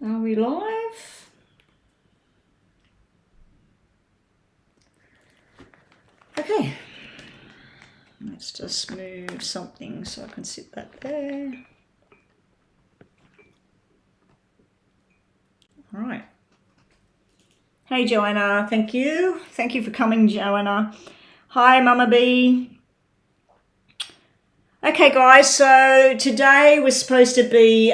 Are we live? Okay. Let's just move something so I can sit that there. All right. Hey, Joanna. Thank you. Thank you for coming, Joanna. Hi, Mama B. Okay, guys. So today was supposed to be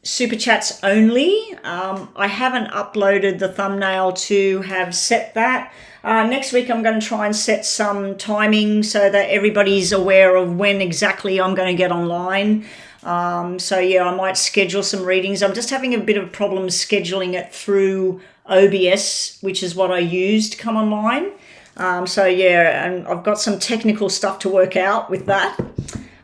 Super Chats only. I haven't uploaded the thumbnail to have set that. Next week I'm going to try and set some timing so that everybody's aware of when exactly I'm going to get online. So yeah, I might schedule some readings. I'm just having a bit of a problem scheduling it through OBS, which is what I use to come online. So yeah, and I've got some technical stuff to work out with that.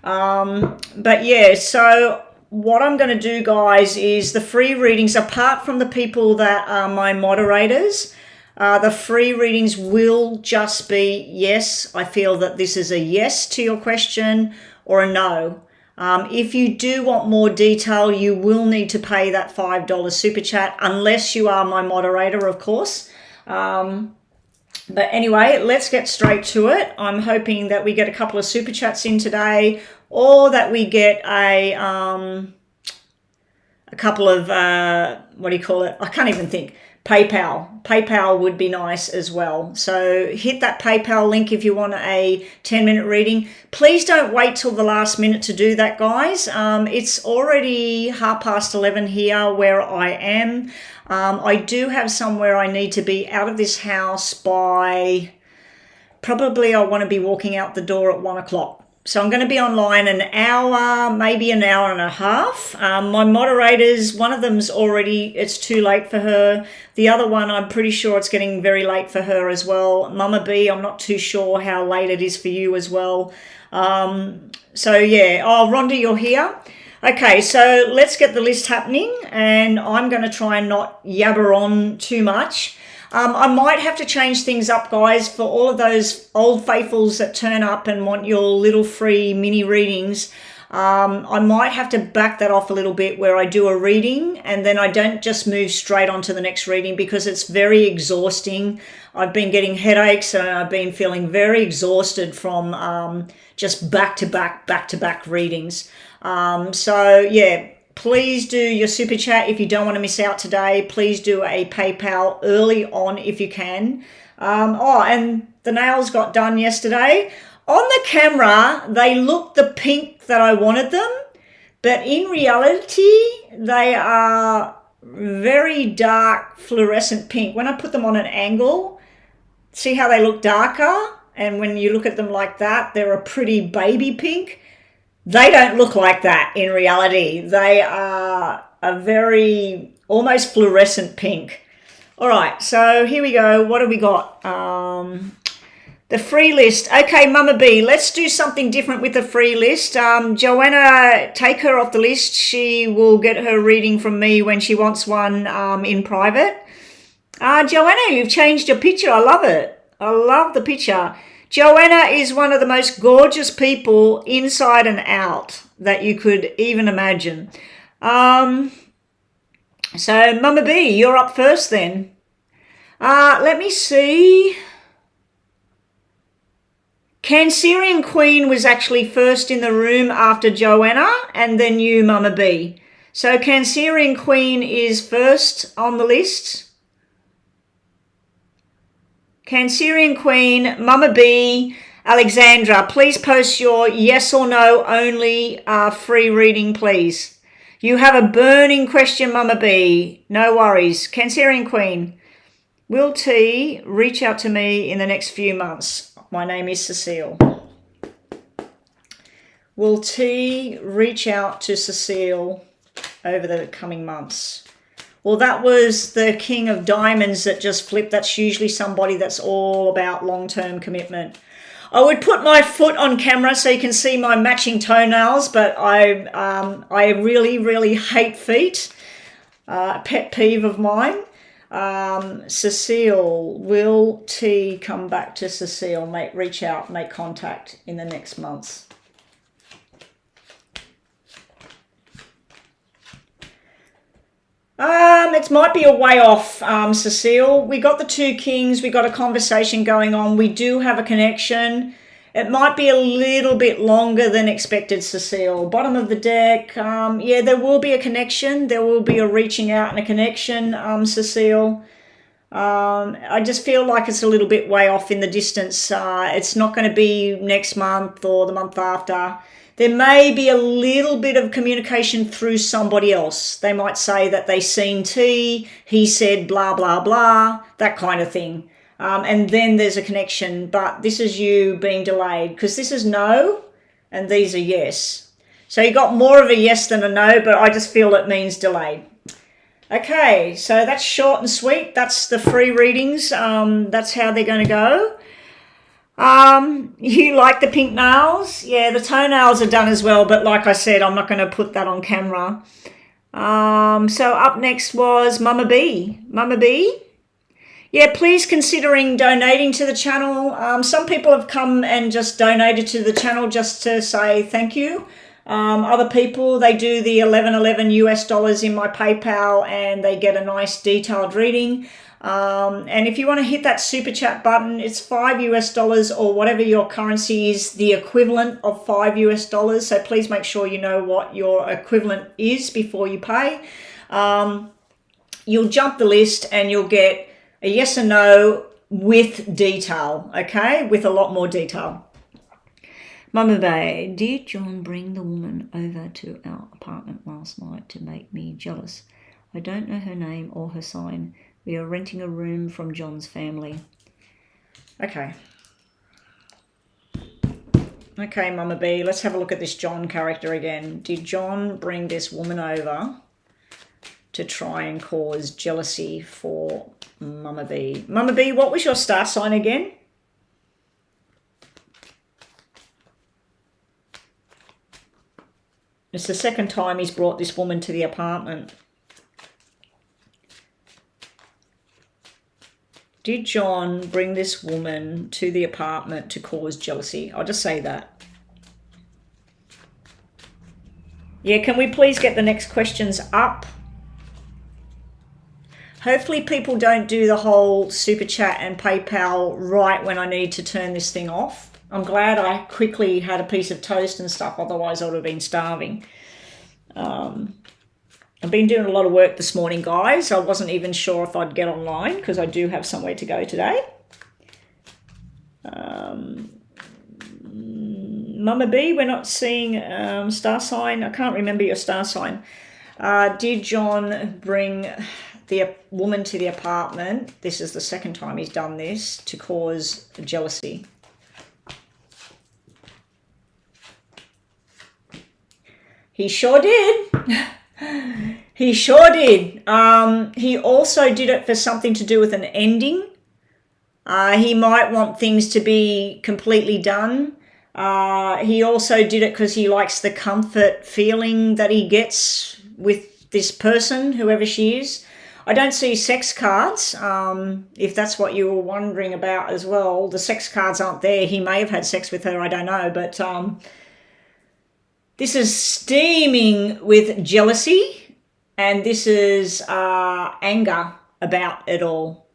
But yeah, so what I'm going to do, guys, is the free readings, apart from the people that are my moderators, the free readings will just be yes, I feel that this is a yes to your question, or a no. If you do want more detail, you will need to pay that $5 super chat, unless you are my moderator, of course. But anyway, let's get straight to it. I'm hoping that we get a couple of super chats in today, or that we get a couple of, what do you call it? I can't even think. PayPal. PayPal would be nice as well. So hit that PayPal link if you want a 10-minute reading. Please don't wait till the last minute to do that, guys. It's already 11:30 here where I am. I do have somewhere I need to be out of this house by, probably I want to be walking out the door at 1 o'clock. So I'm going to be online an hour, maybe an hour and a half. My moderators, one of them's already, it's too late for her. The other one, I'm pretty sure it's getting very late for her as well. Mama B, I'm not too sure how late it is for you as well. So yeah, oh, Rhonda, you're here. Okay, so let's get the list happening, and I'm going to try and not yabber on too much. I might have to change things up, guys, for all of those old faithfuls that turn up and want your little free mini readings. I might have to back that off a little bit, where I do a reading and then I don't just move straight on to the next reading, because it's very exhausting. I've been getting headaches and I've been feeling very exhausted from just back-to-back readings. So yeah, please do your super chat if you don't want to miss out today. Please do a PayPal early on if you can. Oh, and the nails got done yesterday. On the camera, they look the pink that I wanted them, but in reality, they are very dark fluorescent pink. When I put them on an angle, see how they look darker? And when you look at them like that, they're a pretty baby pink. They don't look like that in reality. They are a very almost fluorescent pink. All right, so here we go. What have we got? The free list. Okay, Mama B, let's do something different with the free list. Joanna, take her off the list. She will get her reading from me when she wants one in private. Joanna, you've changed your picture. I love it. I love the picture. Joanna is one of the most gorgeous people inside and out that you could even imagine. So Mama B, you're up first then. Let me see. Cancerian Queen was actually first in the room after Joanna, and then you, Mama B. So Cancerian Queen is first on the list. Cancerian Queen, Mama B, Alexandra, please post your yes or no only free reading, please. You have a burning question, Mama B. No worries. Cancerian Queen, will T reach out to me in the next few months? My name is Cecile. Will T reach out to Cecile over the coming months? Well, that was the King of Diamonds that just flipped. That's usually somebody that's all about long-term commitment. I would put my foot on camera so you can see my matching toenails, but I really, really hate feet. Pet peeve of mine. Cecile, will T come back to Cecile? Reach out, make contact in the next months. It might be a way off, Cecile. We got the 2 kings. We got a conversation going on. We do have a connection. It might be a little bit longer than expected, Cecile. Bottom of the deck. Yeah, there will be a connection. There will be a reaching out and a connection, Cecile. I just feel like it's a little bit way off in the distance. It's not going to be next month or the month after. There may be a little bit of communication through somebody else. They might say that they seen T, he said blah, blah, blah, that kind of thing. And then there's a connection, but this is you being delayed because this is no and these are yes. So you got more of a yes than a no, but I just feel it means delayed. Okay, so that's short and sweet. That's the free readings. That's how they're going to go. You like the pink nails? Yeah, the toenails are done as well, but like I said, I'm not going to put that on camera. So up next was Mama B. Mama B? Yeah, please considering donating to the channel. Some people have come and just donated to the channel just to say thank you. Other people, they do the $11.11 US in my PayPal and they get a nice detailed reading. And if you want to hit that super chat button, it's $5 US or whatever your currency is, the equivalent of $5 US. So please make sure you know what your equivalent is before you pay. You'll jump the list and you'll get a yes or no with detail, okay? With a lot more detail. Mama Bay, did John bring the woman over to our apartment last night to make me jealous? I don't know her name or her sign. We are renting a room from John's family. Okay. Okay, Mama B, let's have a look at this John character again. Did John bring this woman over to try and cause jealousy for Mama B? Mama B, what was your star sign again? It's the second time he's brought this woman to the apartment. Did John bring this woman to the apartment to cause jealousy? I'll just say that. Yeah, can we please get the next questions up? Hopefully people don't do the whole super chat and PayPal right when I need to turn this thing off. I'm glad I quickly had a piece of toast and stuff, otherwise I would have been starving. I've been doing a lot of work this morning, guys. I wasn't even sure if I'd get online because I do have somewhere to go today. Mama B, we're not seeing star sign. I can't remember your star sign. Did John bring the woman to the apartment? This is the second time he's done this to cause jealousy. He sure did. He sure did. He also did it for something to do with an ending. He might want things to be completely done. He also did it because he likes the comfort feeling that he gets with this person, whoever she is. I don't see sex cards, if that's what you were wondering about as well. The sex cards aren't there. He may have had sex with her, I don't know, but this is steaming with jealousy, and this is anger about it all.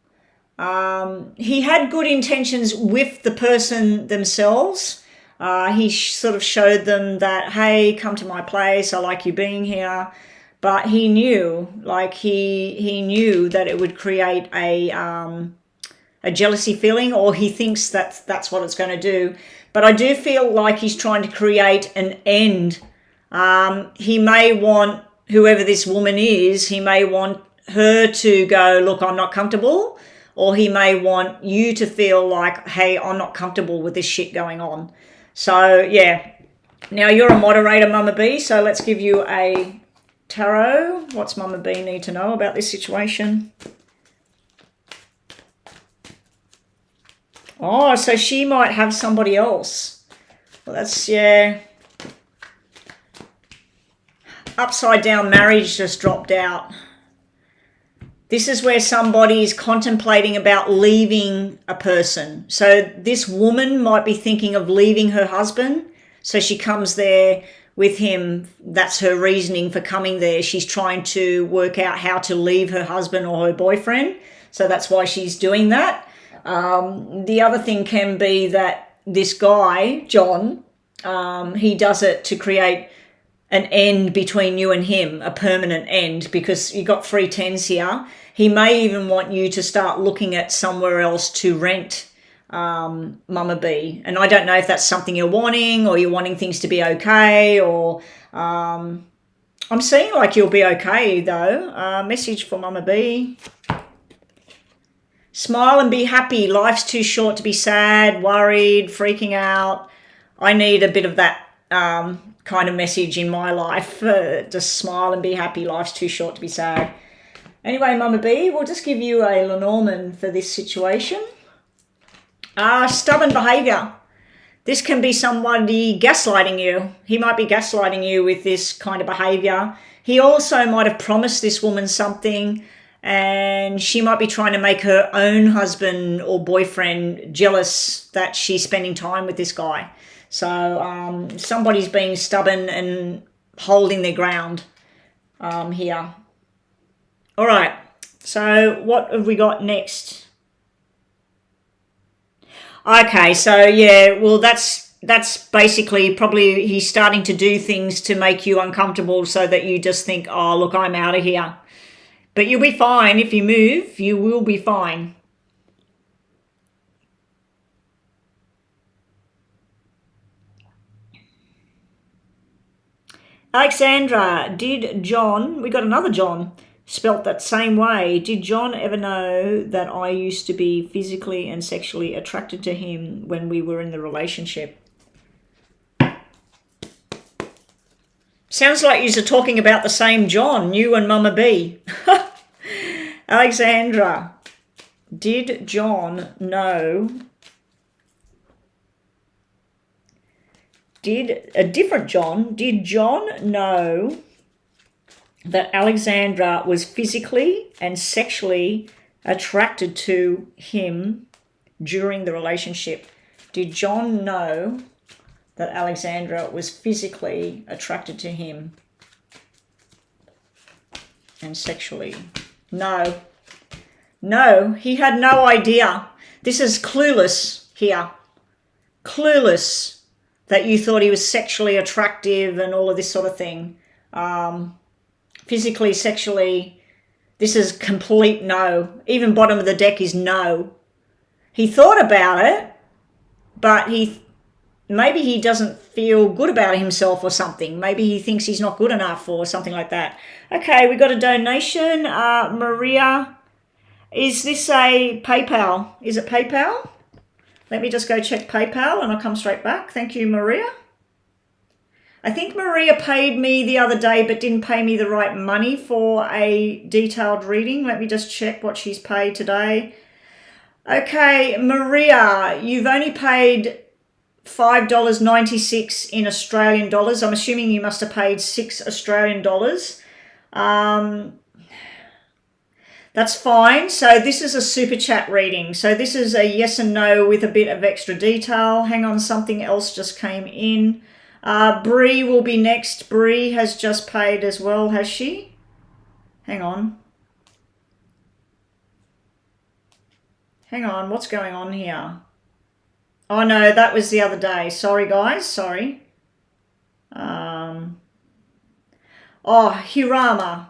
He had good intentions with the person themselves. He sort of showed them that, hey, come to my place, I like you being here. But he knew, like he knew that it would create a jealousy feeling, or he thinks that that's what it's going to do. But I do feel like he's trying to create an end. He may want, whoever this woman is, he may want her to go, look, I'm not comfortable. Or he may want you to feel like, hey, I'm not comfortable with this shit going on. So, yeah. Now, you're a moderator, Mama B, so let's give you a tarot. What's Mama B need to know about this situation? Oh, so she might have somebody else. Well, that's, yeah. Upside down marriage just dropped out. This is where somebody is contemplating about leaving a person. So this woman might be thinking of leaving her husband. So she comes there with him. That's her reasoning for coming there. She's trying to work out how to leave her husband or her boyfriend. So that's why she's doing that. The other thing can be that this guy, John, he does it to create an end between you and him, a permanent end, because you got 3 tens here. He may even want you to start looking at somewhere else to rent, Mama B. And I don't know if that's something you're wanting, or you're wanting things to be okay, or I'm seeing like you'll be okay though. Message for Mama B. Smile and be happy. Life's too short to be sad, worried, freaking out. I need a bit of that kind of message in my life. Just smile and be happy. Life's too short to be sad. Anyway, Mama B, we'll just give you a Lenormand for this situation. Stubborn behaviour. This can be somebody gaslighting you. He might be gaslighting you with this kind of behaviour. He also might have promised this woman something, and she might be trying to make her own husband or boyfriend jealous that she's spending time with this guy. So somebody's being stubborn and holding their ground here. All right, so what have we got next? Okay, so yeah, well, that's basically probably he's starting to do things to make you uncomfortable so that you just think, oh, look, I'm out of here. But you'll be fine if you move. You will be fine. Alexandra, did John, we got another John, spelt that same way. Did John ever know that I used to be physically and sexually attracted to him when we were in the relationship? Sounds like you're talking about the same John, you and Mama B. Alexandra, did John know? Did John know that Alexandra was physically and sexually attracted to him during the relationship? Did John know that Alexandra was physically attracted to him and sexually? No. No, he had no idea. This is clueless here. Clueless that you thought he was sexually attractive and all of this sort of thing. Physically, sexually, this is complete no. Even bottom of the deck is no. He thought about it, but maybe he doesn't feel good about himself or something. Maybe he thinks he's not good enough or something like that. Okay, we got a donation. Maria, is this a PayPal? Is it PayPal? Let me just go check PayPal and I'll come straight back. Thank you, Maria. I think Maria paid me the other day but didn't pay me the right money for a detailed reading. Let me just check what she's paid today. Okay, Maria, you've only paid $5.96 in Australian dollars. I'm assuming you must have paid $6 Australian dollars. That's fine. So this is a super chat reading. So this is a yes and no with a bit of extra detail. Hang on, something else just came in. Bree will be next. Bree has just paid as well, has she? Hang on. Hang on, what's going on here? Oh no, that was the other day. Sorry guys, sorry. Oh, Hirama.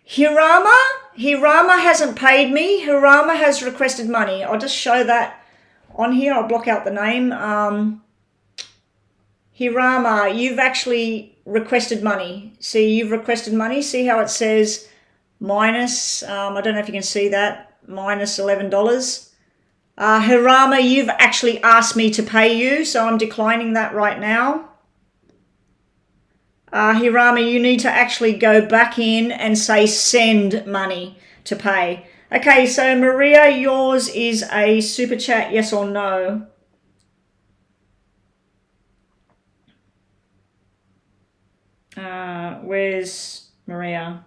Hirama hasn't paid me. Hirama has requested money. I'll just show that on here. I'll block out the name. Hirama, you've actually requested money. See, you've requested money. See how it says minus, I don't know if you can see that, minus $11. Hirama, you've actually asked me to pay you, so I'm declining that right now. Hirama, you need to actually go back in and say send money to pay. Okay, so Maria, yours is a super chat, yes or no? Where's Maria?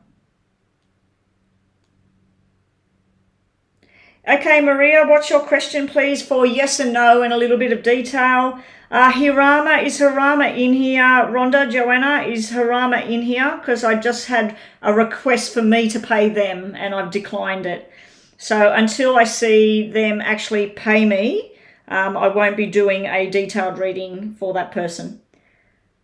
Okay, Maria, what's your question, please, for yes and no and a little bit of detail? Hirama, is Hirama in here? Rhonda, Joanna, is Hirama in here? Because I just had a request for me to pay them and I've declined it. So until I see them actually pay me, I won't be doing a detailed reading for that person.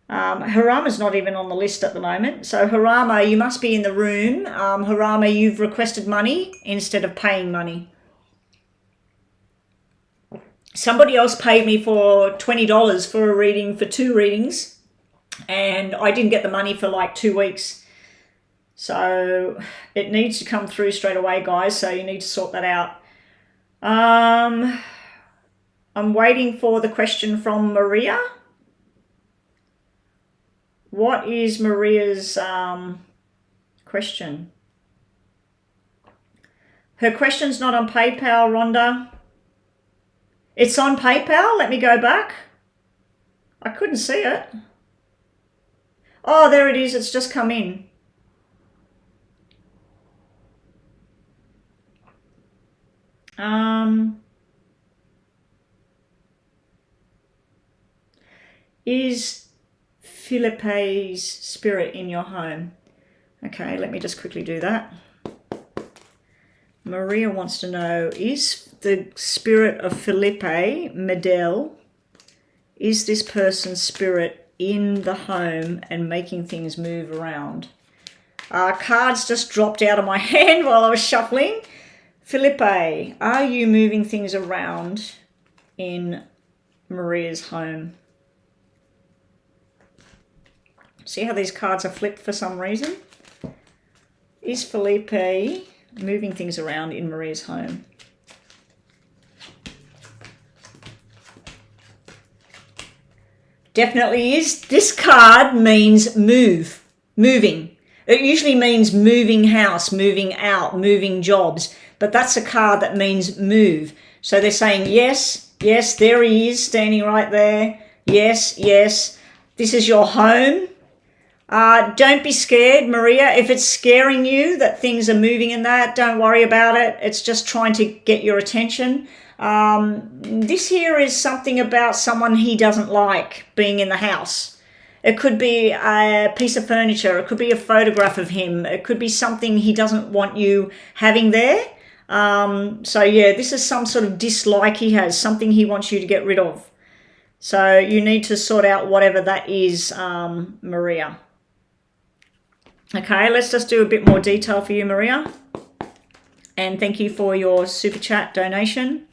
Harama's not even on the list at the moment. So Harama, you must be in the room. Harama, you've requested money instead of paying money. Somebody else paid me for $20 for a reading, for 2 readings, and I didn't get the money for like 2 weeks. So it needs to come through straight away, guys, so you need to sort that out. I'm waiting for the question from Maria. What is Maria's question? Her question's not on PayPal, Rhonda. It's on PayPal. Let me go back. I couldn't see it. Oh, there it is. It's just come in. Is Felipe's spirit in your home? Okay, let me just quickly do that. Maria wants to know, is the spirit of Felipe Medel, is this person's spirit in the home and making things move around? Cards just dropped out of my hand while I was shuffling. Felipe, are you moving things around in Maria's home? See how these cards are flipped for some reason? Is Felipe moving things around in Maria's home? Definitely is. This card means moving. It usually means moving house, moving out, moving jobs, but that's a card that means move. So they're saying, yes, yes, there he is standing right there. Yes, yes, this is your home. Don't be scared, Maria. If it's scaring you that things are moving in that, don't worry about it. It's just trying to get your attention. This here is something about someone he doesn't like being in the house. It could be a piece of furniture. It could be a photograph of him. It could be something he doesn't want you having there. So yeah, this is some sort of dislike he has, something he wants you to get rid of. So you need to sort out whatever that is, Maria. Okay, let's just do a bit more detail for you, Maria. And thank you for your super chat donation.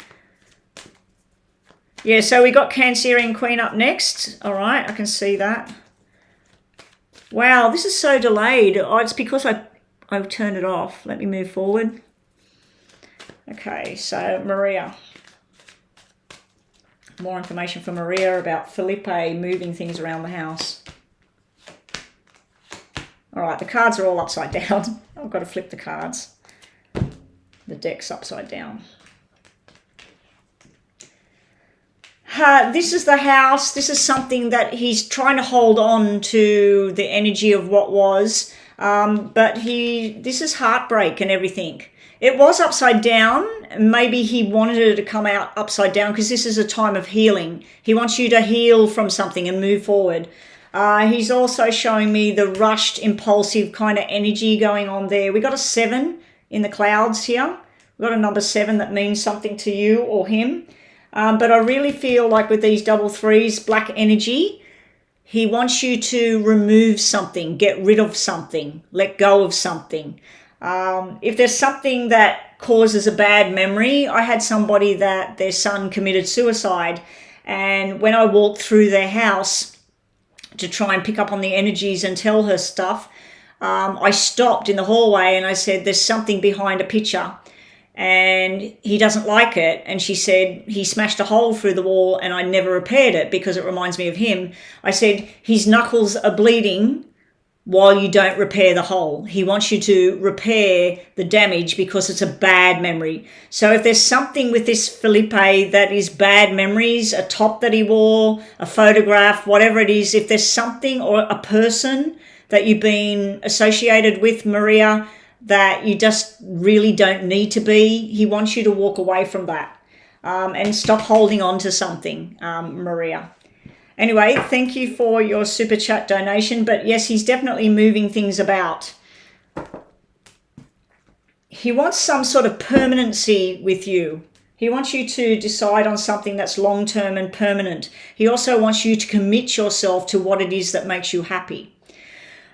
Yeah, so we got Cancerian Queen up next. All right, I can see that. Wow, this is so delayed. Oh, it's because I've turned it off. Let me move forward. Okay, so Maria. More information from Maria about Felipe moving things around the house. All right, the cards are all upside down. I've got to flip the cards. The deck's upside down. This is the house. This is something that he's trying to hold on to, the energy of what was. But this is heartbreak and everything. It was upside down. Maybe he wanted it to come out upside down because this is a time of healing. He wants you to heal from something and move forward. He's also showing me the rushed, impulsive kind of energy going on there. We got a 7 in the clouds here. We've got a number 7 that means something to you or him. But I really feel like with these double 3s, black energy, he wants you to remove something, get rid of something, let go of something. If there's something that causes a bad memory, I had somebody that their son committed suicide, and when I walked through their house to try and pick up on the energies and tell her stuff, I stopped in the hallway and I said, there's something behind a picture and he doesn't like it. And she said, he smashed a hole through the wall and I never repaired it because it reminds me of him. I said, his knuckles are bleeding while you don't repair the hole. He wants you to repair the damage because it's a bad memory. So if there's something with this Felipe that is bad memories, a top that he wore, a photograph, whatever it is, if there's something or a person that you've been associated with, Maria, that you just really don't need to be. He wants you to walk away from that and stop holding on to something, Maria. Anyway, thank you for your super chat donation. But yes, he's definitely moving things about. He wants some sort of permanency with you. He wants you to decide on something that's long-term and permanent. He also wants you to commit yourself to what it is that makes you happy.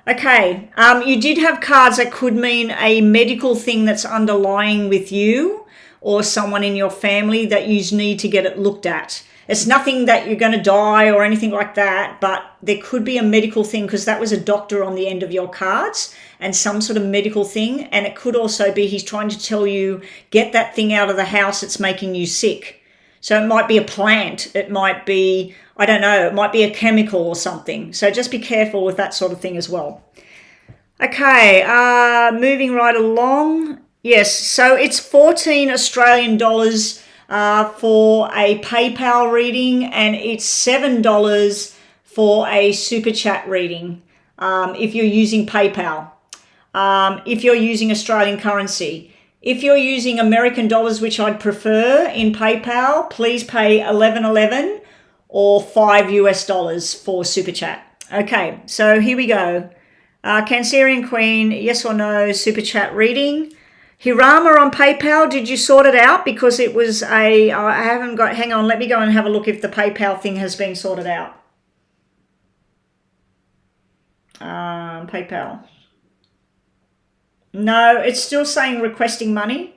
Okay, you did have cards that could mean a medical thing that's underlying with you or someone in your family that you need to get it looked at. It's nothing that you're going to die or anything like that, but there could be a medical thing because that was a doctor on the end of your cards and some sort of medical thing. And it could also be he's trying to tell you, get that thing out of the house that's making you sick. So it might be a plant. It might be, I don't know, it might be a chemical or something. So just be careful with that sort of thing as well. Okay, moving right along. Yes, so it's 14 Australian dollars for a PayPal reading, and it's $7 for a super chat reading if you're using PayPal. If you're using Australian currency. If you're using American dollars, which I'd prefer in PayPal, please pay $11.11 or $5 US for super chat. Okay, so here we go. Cancerian Queen, yes or no, super chat reading. Hirama on PayPal, did you sort it out? Because it was I haven't got, hang on, let me go and have a look if the PayPal thing has been sorted out. PayPal. No, it's still saying requesting money.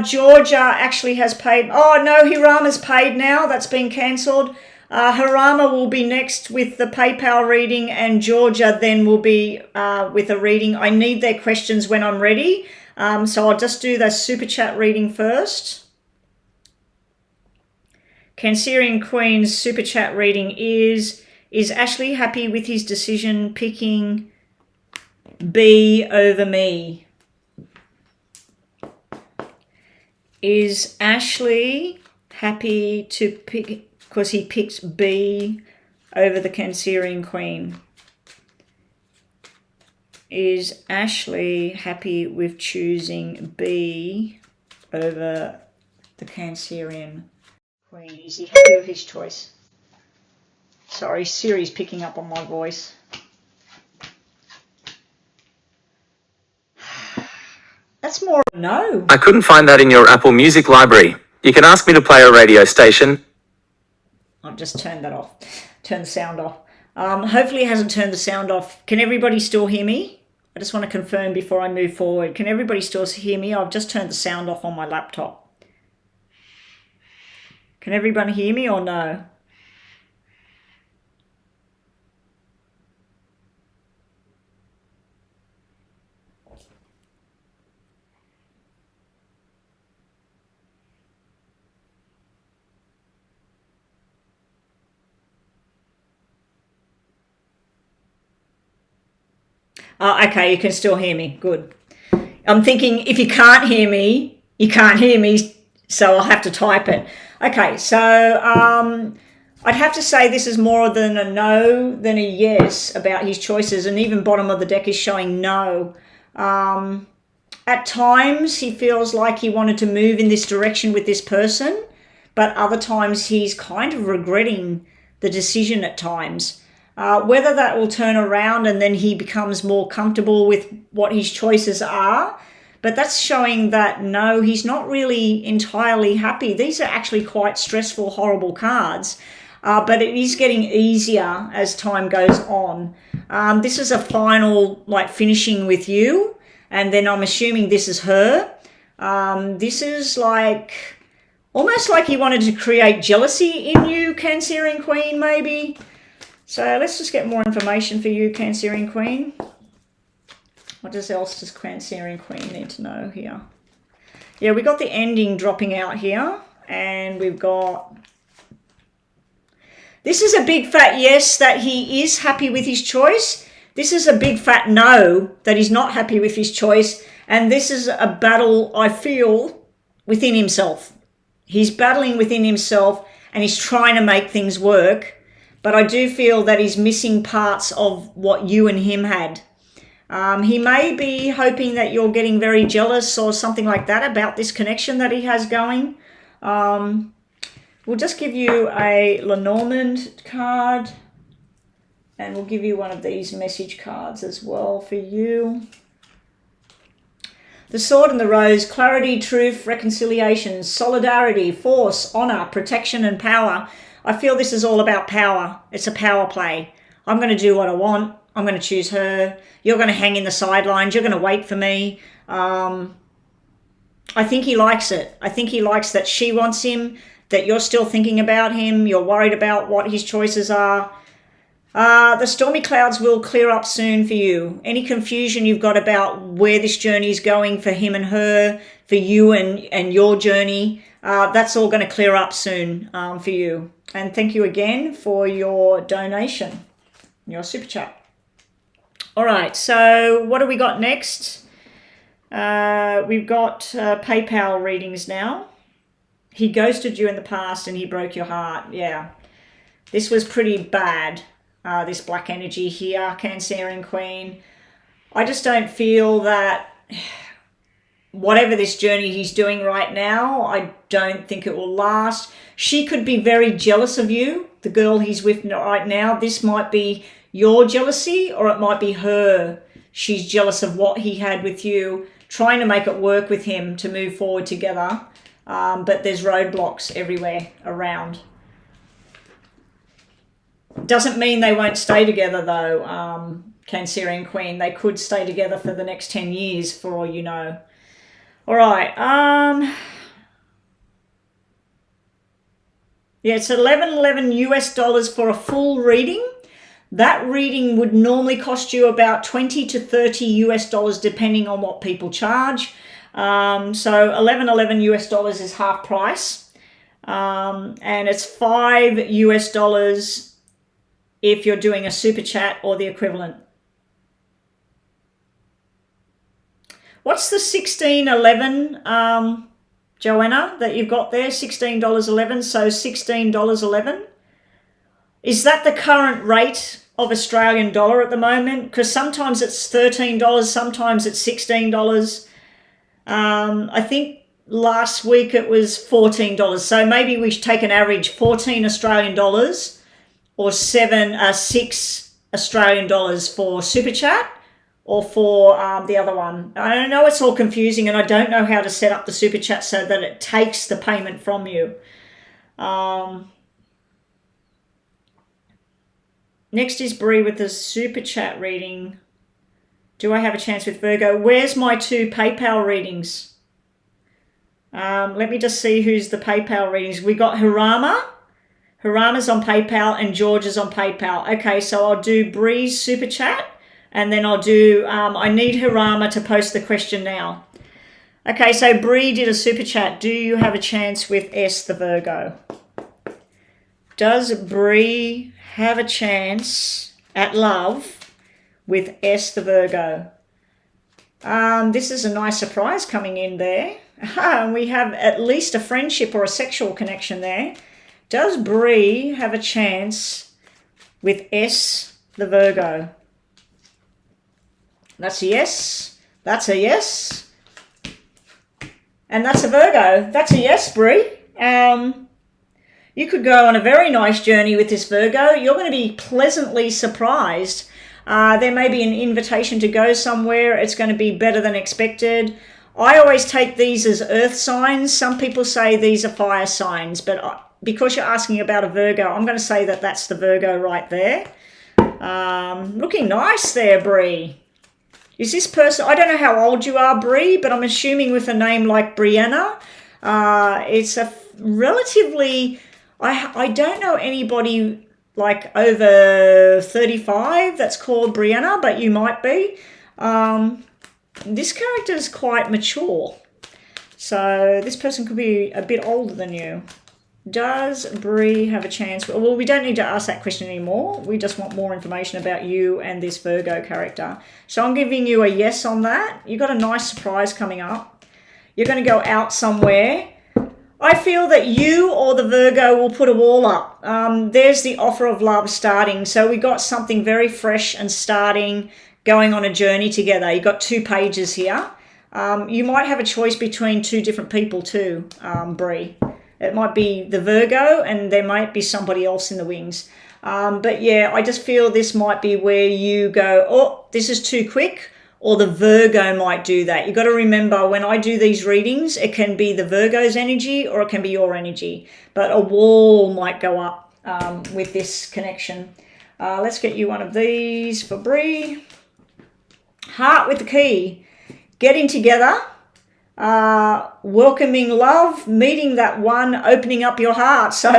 Georgia actually has paid. Oh, no, Hirama's paid now. That's been cancelled. Hirama will be next with the PayPal reading, and Georgia then will be with a reading. I need their questions when I'm ready. So I'll just do the super chat reading first. Cancerian Queen's super chat reading is Ashley happy with his decision picking B over me? Is Ashley happy to pick, because he picked B over the Cancerian Queen? Is Ashley happy with choosing B over the Cancerian Queen? Is he happy with his choice? Sorry, Siri's picking up on my voice. That's more of a no. I couldn't find that in your Apple Music library. You can ask me to play a radio station. I've just turned that off. Turn the sound off. Hopefully it hasn't turned the sound off. Can everybody still hear me? I just want to confirm before I move forward. Can everybody still hear me? I've just turned the sound off on my laptop. Can everybody hear me or no? Okay, you can still hear me. Good. I'm thinking if you can't hear me, you can't hear me, so I'll have to type it. Okay, so I'd have to say this is more than a no than a yes about his choices, and even bottom of the deck is showing no. At times he feels like he wanted to move in this direction with this person, but other times he's kind of regretting the decision at times. Whether that will turn around and then he becomes more comfortable with what his choices are, but that's showing that no, he's not really entirely happy. These are actually quite stressful, horrible cards, but it is getting easier as time goes on. This is a final, like, finishing with you, and then I'm assuming this is her. This is like, almost like he wanted to create jealousy in you, Cancerian Queen, maybe. So let's just get more information for you, Cancerian Queen. What else does Cancerian Queen need to know here? Yeah, we got the ending dropping out here, and we've got... This is a big fat yes, that he is happy with his choice. This is a big fat no, that he's not happy with his choice. And this is a battle, I feel, within himself. He's battling within himself, and he's trying to make things work. but I do feel that he's missing parts of what you and him had. He may be hoping that you're getting very jealous or something like that about this connection that he has going. We'll just give you a Lenormand card, and we'll give you one of these message cards as well for you. The Sword and the Rose: clarity, truth, reconciliation, solidarity, force, honor, protection, and power. I feel this is all about power. It's a power play. I'm going to do what I want. I'm going to choose her. You're going to hang in the sidelines. You're going to wait for me. I think he likes it. I think he likes that she wants him, that you're still thinking about him. You're worried about what his choices are. The stormy clouds will clear up soon for you. Any confusion you've got about where this journey is going for him and her, for you and your journey, that's all going to clear up soon for you. And thank you again for your donation, your super chat. All right, so what do we got next? We've got PayPal readings now. He ghosted you in the past and he broke your heart. Yeah, this was pretty bad. This black energy here, Cancerian Queen. I just don't feel that whatever this journey he's doing right now, I don't think it will last. She could be very jealous of you, the girl he's with right now. This might be your jealousy, or it might be her. She's jealous of what he had with you, trying to make it work with him to move forward together. But there's roadblocks everywhere around. Doesn't mean they won't stay together though, Cancerian Queen. They could stay together for the next 10 years for all you know. All right. Yeah, it's $11.11 US for a full reading. That reading would normally cost you about $20 to $30 US depending on what people charge. So $11.11 US is half price. And it's $5 US if you're doing a super chat or the equivalent. What's the $16.11, Joanna, that you've got there? $16.11, so $16.11. Is that the current rate of Australian dollar at the moment? Because sometimes it's $13, sometimes it's $16. I think last week it was $14. So maybe we should take an average 14 Australian dollars or 6 Australian dollars for super chat, or for the other one. I know it's all confusing and I don't know how to set up the super chat so that it takes the payment from you. Next is Bree with the super chat reading. Do I have a chance with Virgo? Where's my 2 PayPal readings? Let me just see who's the PayPal readings. We got Harama. Harama's on PayPal and George is on PayPal. Okay, so I'll do Bree's super chat and then I'll do, I need Harama to post the question now. Okay, so Bree did a super chat. Do you have a chance with S the Virgo? Does Bree have a chance at love with S the Virgo? This is a nice surprise coming in there. We have at least a friendship or a sexual connection there. Does Bree have a chance with S the Virgo? That's a yes. That's a yes. And that's a Virgo. That's a yes, Bree. You could go on a very nice journey with this Virgo. You're going to be pleasantly surprised. There may be an invitation to go somewhere. It's going to be better than expected. I always take these as earth signs. Some people say these are fire signs, but because you're asking about a Virgo, I'm going to say that that's the Virgo right there. Looking nice there, Bree. Is this person, I don't know how old you are, Bree, but I'm assuming with a name like Brianna, it's a relatively, I don't know anybody like over 35 that's called Brianna, but you might be. This character is quite mature. So this person could be a bit older than you. Does Bree have a chance? Well, we don't need to ask that question anymore. We just want more information about you and this Virgo character. So I'm giving you a yes on that. You've got a nice surprise coming up. You're going to go out somewhere. I feel that you or the Virgo will put a wall up. There's the offer of love starting. So we got something very fresh and starting, going on a journey together. You got 2 pages here. You might have a choice between 2 different people too, Bree. It might be the Virgo and there might be somebody else in the wings. But yeah, I just feel this might be where you go, oh, this is too quick. Or the Virgo might do that. You've got to remember when I do these readings, it can be the Virgo's energy or it can be your energy. But a wall might go up with this connection. Let's get you one of these for Bree. Heart with the key. Getting together, welcoming love, meeting that one, opening up your heart. So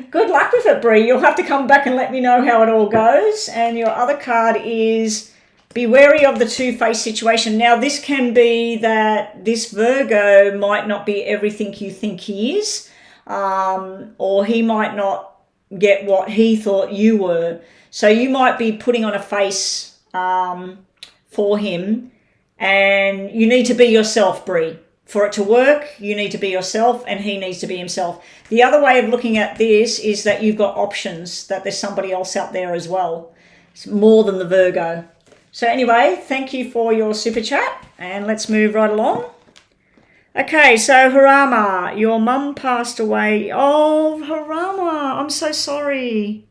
good luck with it, Bree. You'll have to come back and let me know how it all goes. And your other card is... be wary of the two-faced situation. Now, this can be that this Virgo might not be everything you think he is, or he might not get what he thought you were. So you might be putting on a face for him, and you need to be yourself, Bree. For it to work, you need to be yourself, and he needs to be himself. The other way of looking at this is that you've got options, that there's somebody else out there as well. It's more than the Virgo. So anyway, thank you for your super chat, and let's move right along. Okay, so Harama, your mum passed away. Oh, Harama, I'm so sorry.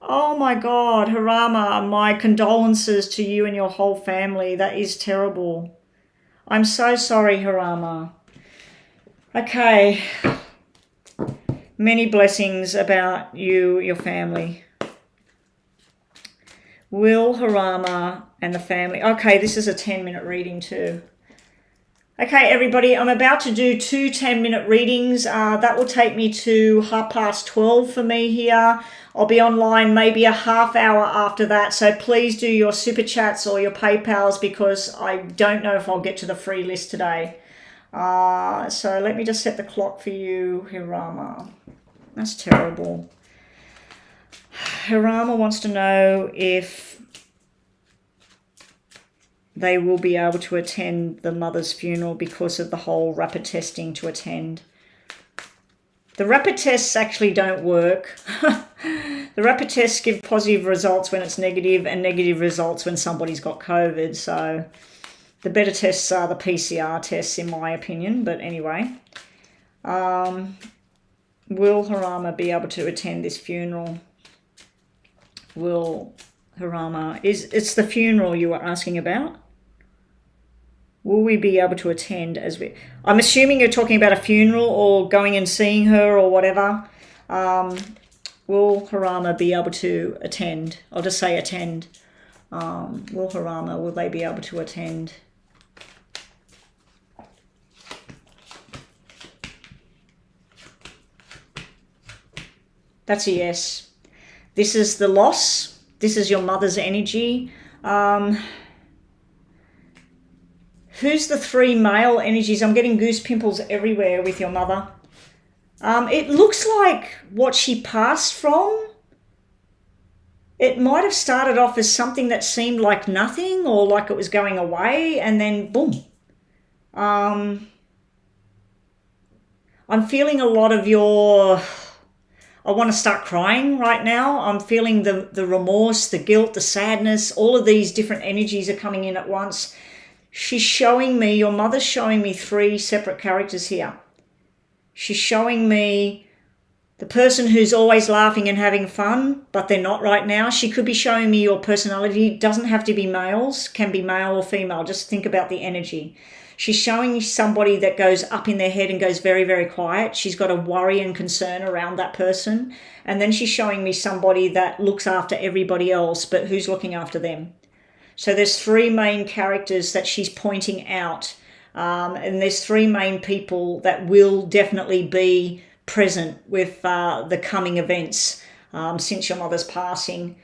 Oh my God, Harama, my condolences to you and your whole family. That is terrible. I'm so sorry, Harama. Okay. Many blessings about you, your family. Will, Harama, and the family. Okay, this is a 10-minute reading too. Okay, everybody, I'm about to do 2 10-minute readings. That will take me to 12:30 for me here. I'll be online maybe a half hour after that. So please do your super chats or your PayPals because I don't know if I'll get to the free list today. So let me just set the clock for you, Hirama. That's terrible. Hirama wants to know if they will be able to attend the mother's funeral because of the whole rapid testing to attend. The rapid tests actually don't work. The rapid tests give positive results when it's negative and negative results when somebody's got COVID. So the better tests are the PCR tests, in my opinion. But anyway, will Harama be able to attend this funeral? Will Harama... It's the funeral you were asking about? Will we be able to attend as we... I'm assuming you're talking about a funeral or going and seeing her or whatever. Will Harama be able to attend? I'll just say attend. Will Harama, will they be able to attend? That's a yes. This is the loss. This is your mother's energy. Who's the 3 male energies? I'm getting goose pimples everywhere with your mother. It looks like what she passed from. It might have started off as something that seemed like nothing or like it was going away and then boom. I'm feeling a lot of your... I want to start crying right now. I'm feeling the remorse, the guilt, the sadness. All of these different energies are coming in at once. She's showing me, your mother's showing me 3 separate characters here. She's showing me the person who's always laughing and having fun, but they're not right now. She could be showing me your personality. It doesn't have to be males, can be male or female. Just think about the energy. She's showing me somebody that goes up in their head and goes very, very quiet. She's got a worry and concern around that person. And then she's showing me somebody that looks after everybody else, but who's looking after them. So there's 3 main characters that she's pointing out. And there's 3 main people that will definitely be present with the coming events since your mother's passing.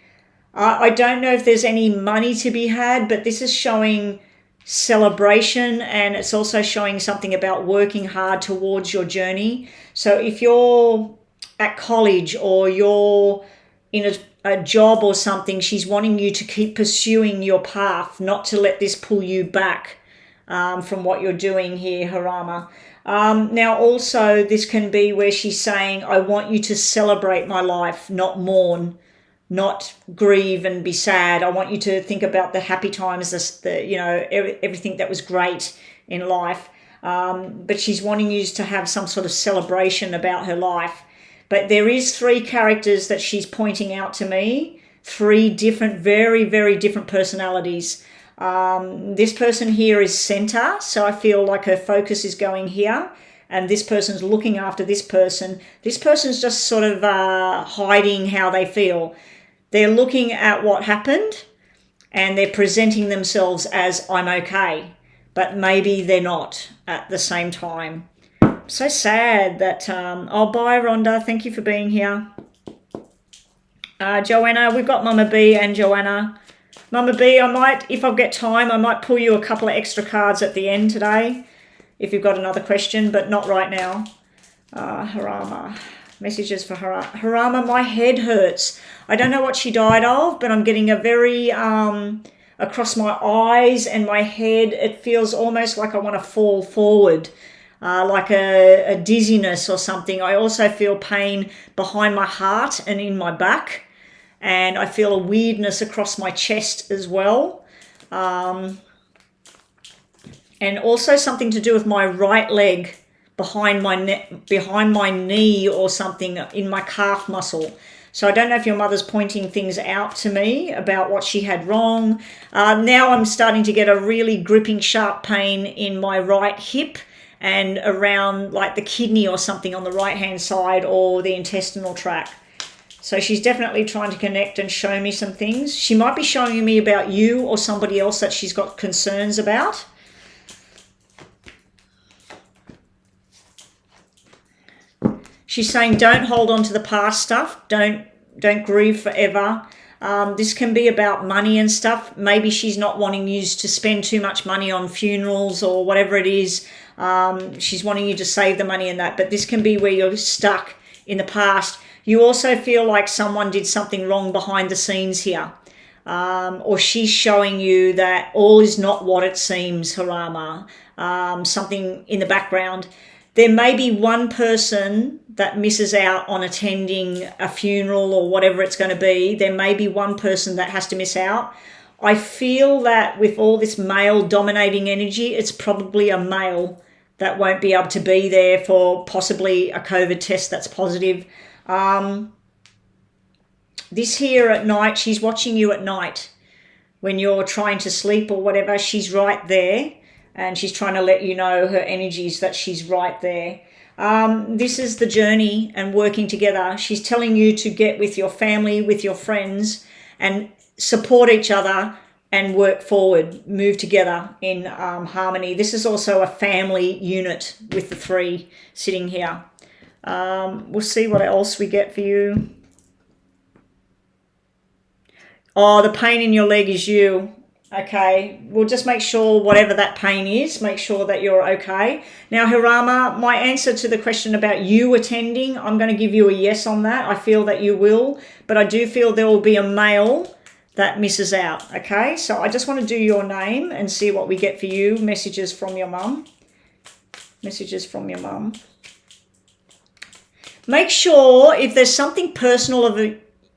I don't know if there's any money to be had, but this is showing celebration, and it's also showing something about working hard towards your journey. So if you're at college or you're in a job or something, she's wanting you to keep pursuing your path, not to let this pull you back. from what you're doing here, Harama. Now also this can be where she's saying, I want you to celebrate my life, not mourn, not grieve and be sad. I want you to think about the happy times, everything that was great in life. But she's wanting you to have some sort of celebration about her life. But there is 3 characters that she's pointing out to me, 3 different, very, very different personalities. This person here is center, so I feel like her focus is going here, and this person's looking after this person. This person's just sort of hiding how they feel. They're looking at what happened and they're presenting themselves as I'm okay, but maybe they're not at the same time. So sad that, bye Rhonda, thank you for being here. Joanna, we've got Mama B and Joanna. Mama B, I might, if I get time, I might pull you a couple of extra cards at the end today, if you've got another question, but not right now. Harama, messages for Harama. Harama, my head hurts. I don't know what she died of, but I'm getting a very, across my eyes and my head, it feels almost like I want to fall forward. Like a dizziness or something. I also feel pain behind my heart and in my back. And I feel a weirdness across my chest as well. And also something to do with my right leg behind my knee or something in my calf muscle. So I don't know if your mother's pointing things out to me about what she had wrong. Now I'm starting to get a really gripping sharp pain in my right hip and around like the kidney or something on the right hand side or the intestinal tract. So she's definitely trying to connect and show me some things. She might be showing me about you or somebody else that she's got concerns about. She's saying don't hold on to the past stuff. Don't grieve forever. This can be about money and stuff. Maybe she's not wanting you to spend too much money on funerals or whatever it is. She's wanting you to save the money and that. But this can be where you're stuck in the past. You also feel like someone did something wrong behind the scenes here. Or she's showing you that all is not what it seems, Harama. Something in the background. There may be one person that misses out on attending a funeral or whatever it's going to be. There may be one person that has to miss out. I feel that with all this male dominating energy, it's probably a male that won't be able to be there for possibly a COVID test that's positive. This here at night, she's watching you at night when you're trying to sleep or whatever. She's right there and she's trying to let you know her energies that she's right there. This is the journey and working together. She's telling you to get with your family, with your friends and support each other and work forward, move together in harmony. This is also a family unit with the 3 sitting here. We'll see what else we get for you. Oh, the pain in your leg is you. Okay, we'll just make sure whatever that pain is, make sure that you're okay. Now, Harama, my answer to the question about you attending, I'm going to give you a yes on that. I feel that you will, but I do feel there will be a male that misses out. Okay, so I just want to do your name and see what we get for you. Messages from your mum. Messages from your mum. Make sure if there's something personal of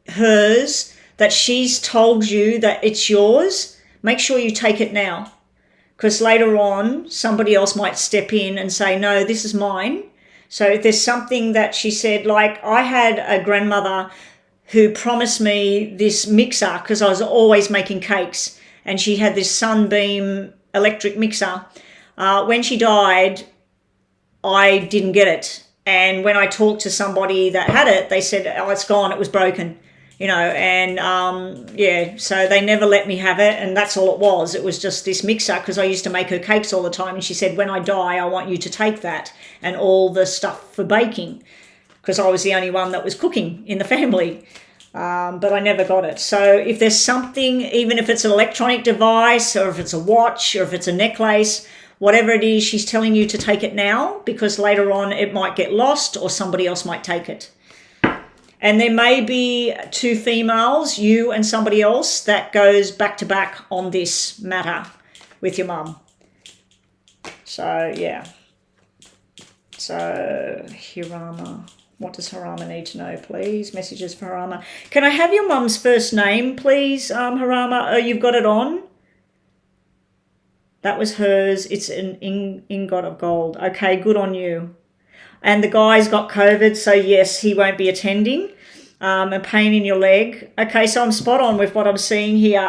hers that she's told you that it's yours, make sure you take it now. Because later on, somebody else might step in and say, no, this is mine. So if there's something that she said, like I had a grandmother who promised me this mixer because I was always making cakes. And she had this Sunbeam electric mixer. When she died, I didn't get it. And when I talked to somebody that had it, they said, oh, it's gone, it was broken. You know, and yeah, so they never let me have it. And that's all it was. It was just this mixer because I used to make her cakes all the time. And she said, when I die, I want you to take that and all the stuff for baking because I was the only one that was cooking in the family. But I never got it. So if there's something, even if it's an electronic device or if it's a watch or if it's a necklace, whatever it is, she's telling you to take it now because later on it might get lost or somebody else might take it. And there may be 2 females, you and somebody else, that goes back to back on this matter with your mum. So, yeah. So, Hirama. What does Harama need to know, please? Messages for Harama. Can I have your mum's first name, please, Harama? Oh, you've got it on? That was hers. It's an ingot of gold. Okay, good on you. And the guy's got COVID, so yes, he won't be attending. A pain in your leg. Okay, so I'm spot on with what I'm seeing here.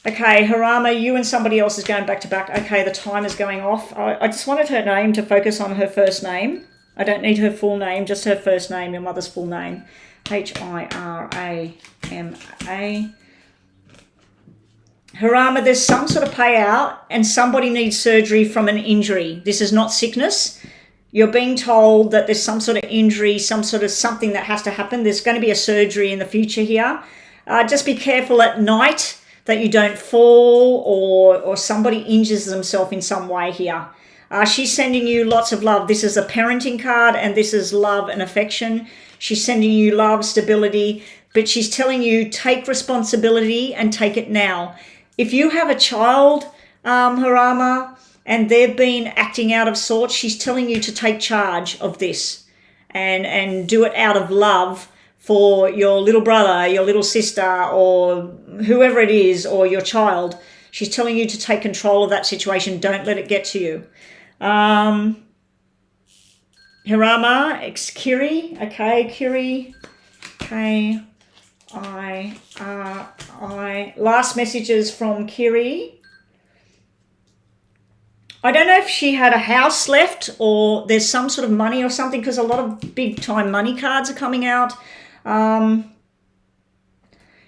Okay, Harama, you and somebody else is going back to back. Okay, the time is going off. I just wanted her name to focus on her first name. I don't need her full name, just her first name, your mother's full name. Hirama. Harama, there's some sort of payout and somebody needs surgery from an injury. This is not sickness. You're being told that there's some sort of injury, some sort of something that has to happen. There's going to be a surgery in the future here. Just be careful at night that you don't fall or somebody injures themselves in some way here. She's sending you lots of love. This is a parenting card and this is love and affection. She's sending you love, stability, but she's telling you take responsibility and take it now. If you have a child, Harama, and they've been acting out of sorts, she's telling you to take charge of this and do it out of love for your little brother, your little sister, or whoever it is, or your child. She's telling you to take control of that situation. Don't let it get to you. Harama, it's Kiri. Okay, Kiri. K-I-R-I. Last messages from Kiri. I don't know if she had a house left or there's some sort of money or something, because a lot of big time money cards are coming out.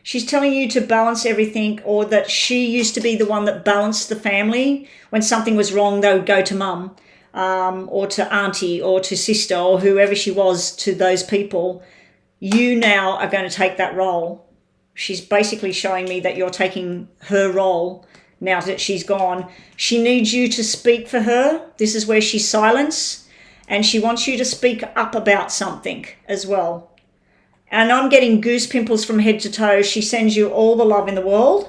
She's telling you to balance everything, or that she used to be the one that balanced the family. When something was wrong, they would go to mum, or to auntie, or to sister, or whoever she was to those people. You now are going to take that role. She's basically showing me that you're taking her role now that she's gone. She needs you to speak for her. This is where she's silence, and she wants you to speak up about something as well. And I'm getting goose pimples from head to toe. She sends you all the love in the world.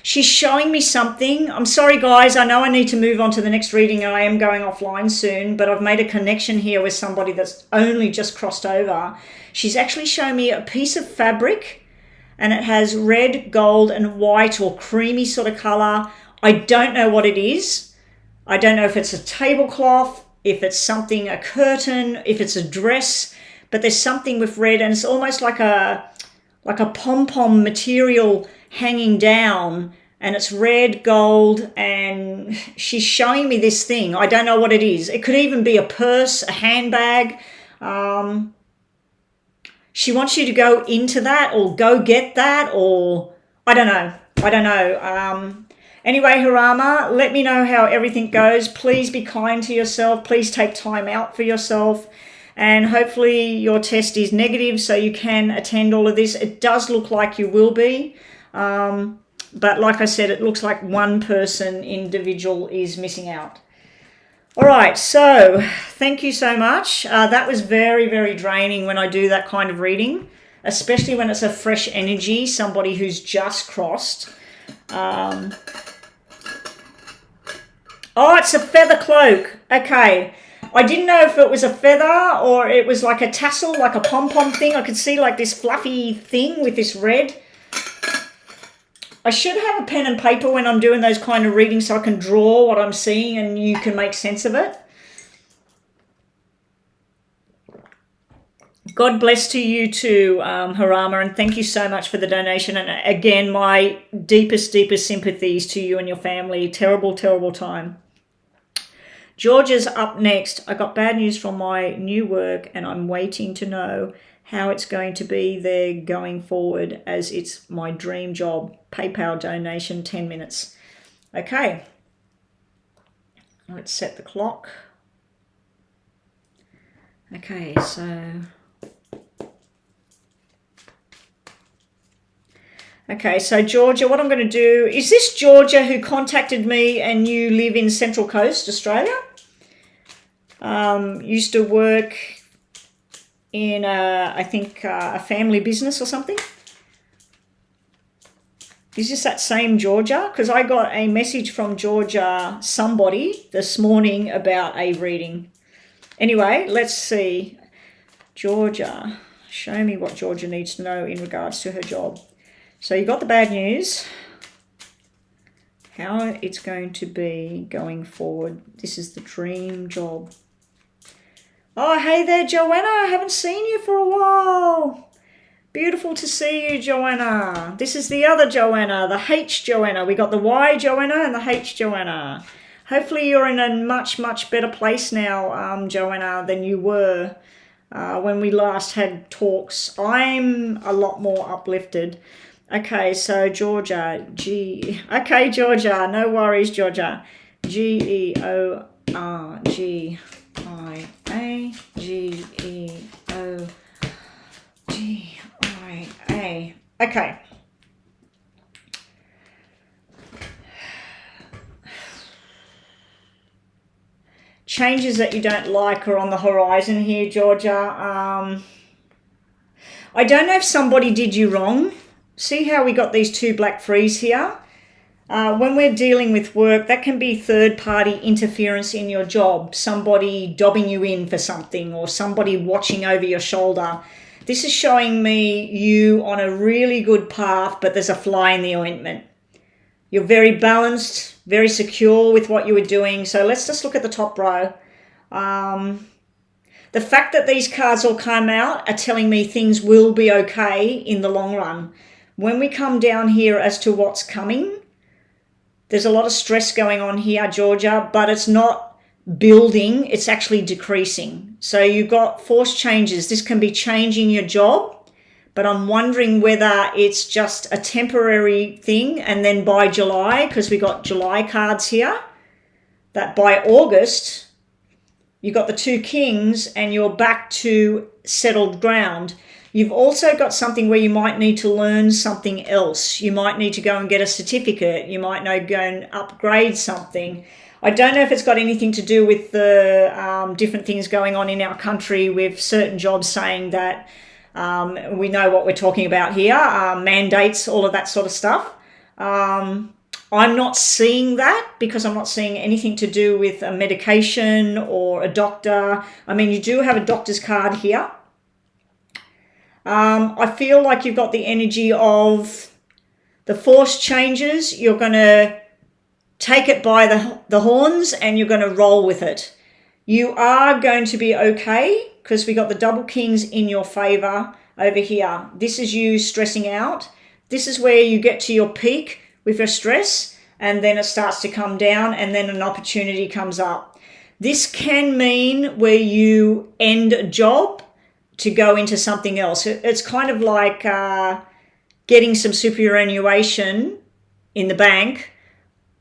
She's showing me something. I'm sorry, guys. I know I need to move on to the next reading and I am going offline soon, but I've made a connection here with somebody that's only just crossed over. She's actually showing me a piece of fabric and it has red, gold, and white or creamy sort of color. I don't know what it is. I don't know if it's a tablecloth, if it's something, a curtain, if it's a dress, but there's something with red and it's almost like a pom-pom material hanging down, and it's red, gold, and she's showing me this thing. I don't know what it is. It could even be a purse, a handbag. She wants you to go into that or go get that, or I don't know. Anyway, Harama, let me know how everything goes. Please be kind to yourself. Please take time out for yourself. And hopefully your test is negative so you can attend all of this. It does look like you will be. But like I said, it looks like one person individual is missing out. All right, so thank you so much. That was very, very draining when I do that kind of reading, especially when it's a fresh energy, somebody who's just crossed. Oh, it's a feather cloak. Okay. I didn't know if it was a feather or it was like a tassel, like a pom-pom thing. I could see like this fluffy thing with this red. I should have a pen and paper when I'm doing those kind of readings so I can draw what I'm seeing and you can make sense of it. God bless to you too, Harama, and thank you so much for the donation. And again, my deepest sympathies to you and your family. Terrible, terrible time. Georgia's up next. I got bad news from my new work and I'm waiting to know how it's going to be there going forward, as it's my dream job. PayPal donation, 10 minutes. Okay. Let's set the clock. Okay, so... Okay, so Georgia, what I'm going to do... Is this Georgia who contacted me and you live in Central Coast, Australia? Used to work in, I think, a family business or something? Is this that same Georgia? Because I got a message from Georgia, somebody, this morning about a reading. Anyway, let's see. Georgia. Show me what Georgia needs to know in regards to her job. So you got the bad news. How it's going to be going forward. This is the dream job. Oh, hey there, Joanna. I haven't seen you for a while. Beautiful to see you, Joanna. This is the other Joanna, the H Joanna. We got the Y Joanna and the H Joanna. Hopefully you're in a much, much better place now, Joanna, than you were when we last had talks. I'm a lot more uplifted. Okay, so Georgia, Okay, Georgia, no worries, Georgia. Georgia, Geogia. Okay. Changes that you don't like are on the horizon here, Georgia. I don't know if somebody did you wrong. See how we got these two black threes here? When we're dealing with work, that can be third-party interference in your job. Somebody dobbing you in for something or somebody watching over your shoulder. This is showing me you on a really good path, but there's a fly in the ointment. You're very balanced, very secure with what you were doing. So let's just look at the top row. The fact that these cards all come out are telling me things will be okay in the long run. When we come down here as to what's coming, there's a lot of stress going on here, Georgia, but it's not building, it's actually decreasing. So you've got forced changes. This can be changing your job, but I'm wondering whether it's just a temporary thing, and then by July, because we got July cards here, that by August, you've got the two kings and you're back to settled ground. You've also got something where you might need to learn something else. You might need to go and get a certificate. You might know go and upgrade something. I don't know if it's got anything to do with the different things going on in our country with certain jobs saying that we know what we're talking about here, mandates, all of that sort of stuff. I'm not seeing that because I'm not seeing anything to do with a medication or a doctor. I mean, you do have a doctor's card here. I feel like you've got the energy of the forced changes. You're going to take it by the horns and you're going to roll with it. You are going to be okay because we got the double kings in your favor over here. This is you stressing out. This is where you get to your peak with your stress and then it starts to come down and then an opportunity comes up. This can mean where you end a job to go into something else. It's kind of like getting some superannuation in the bank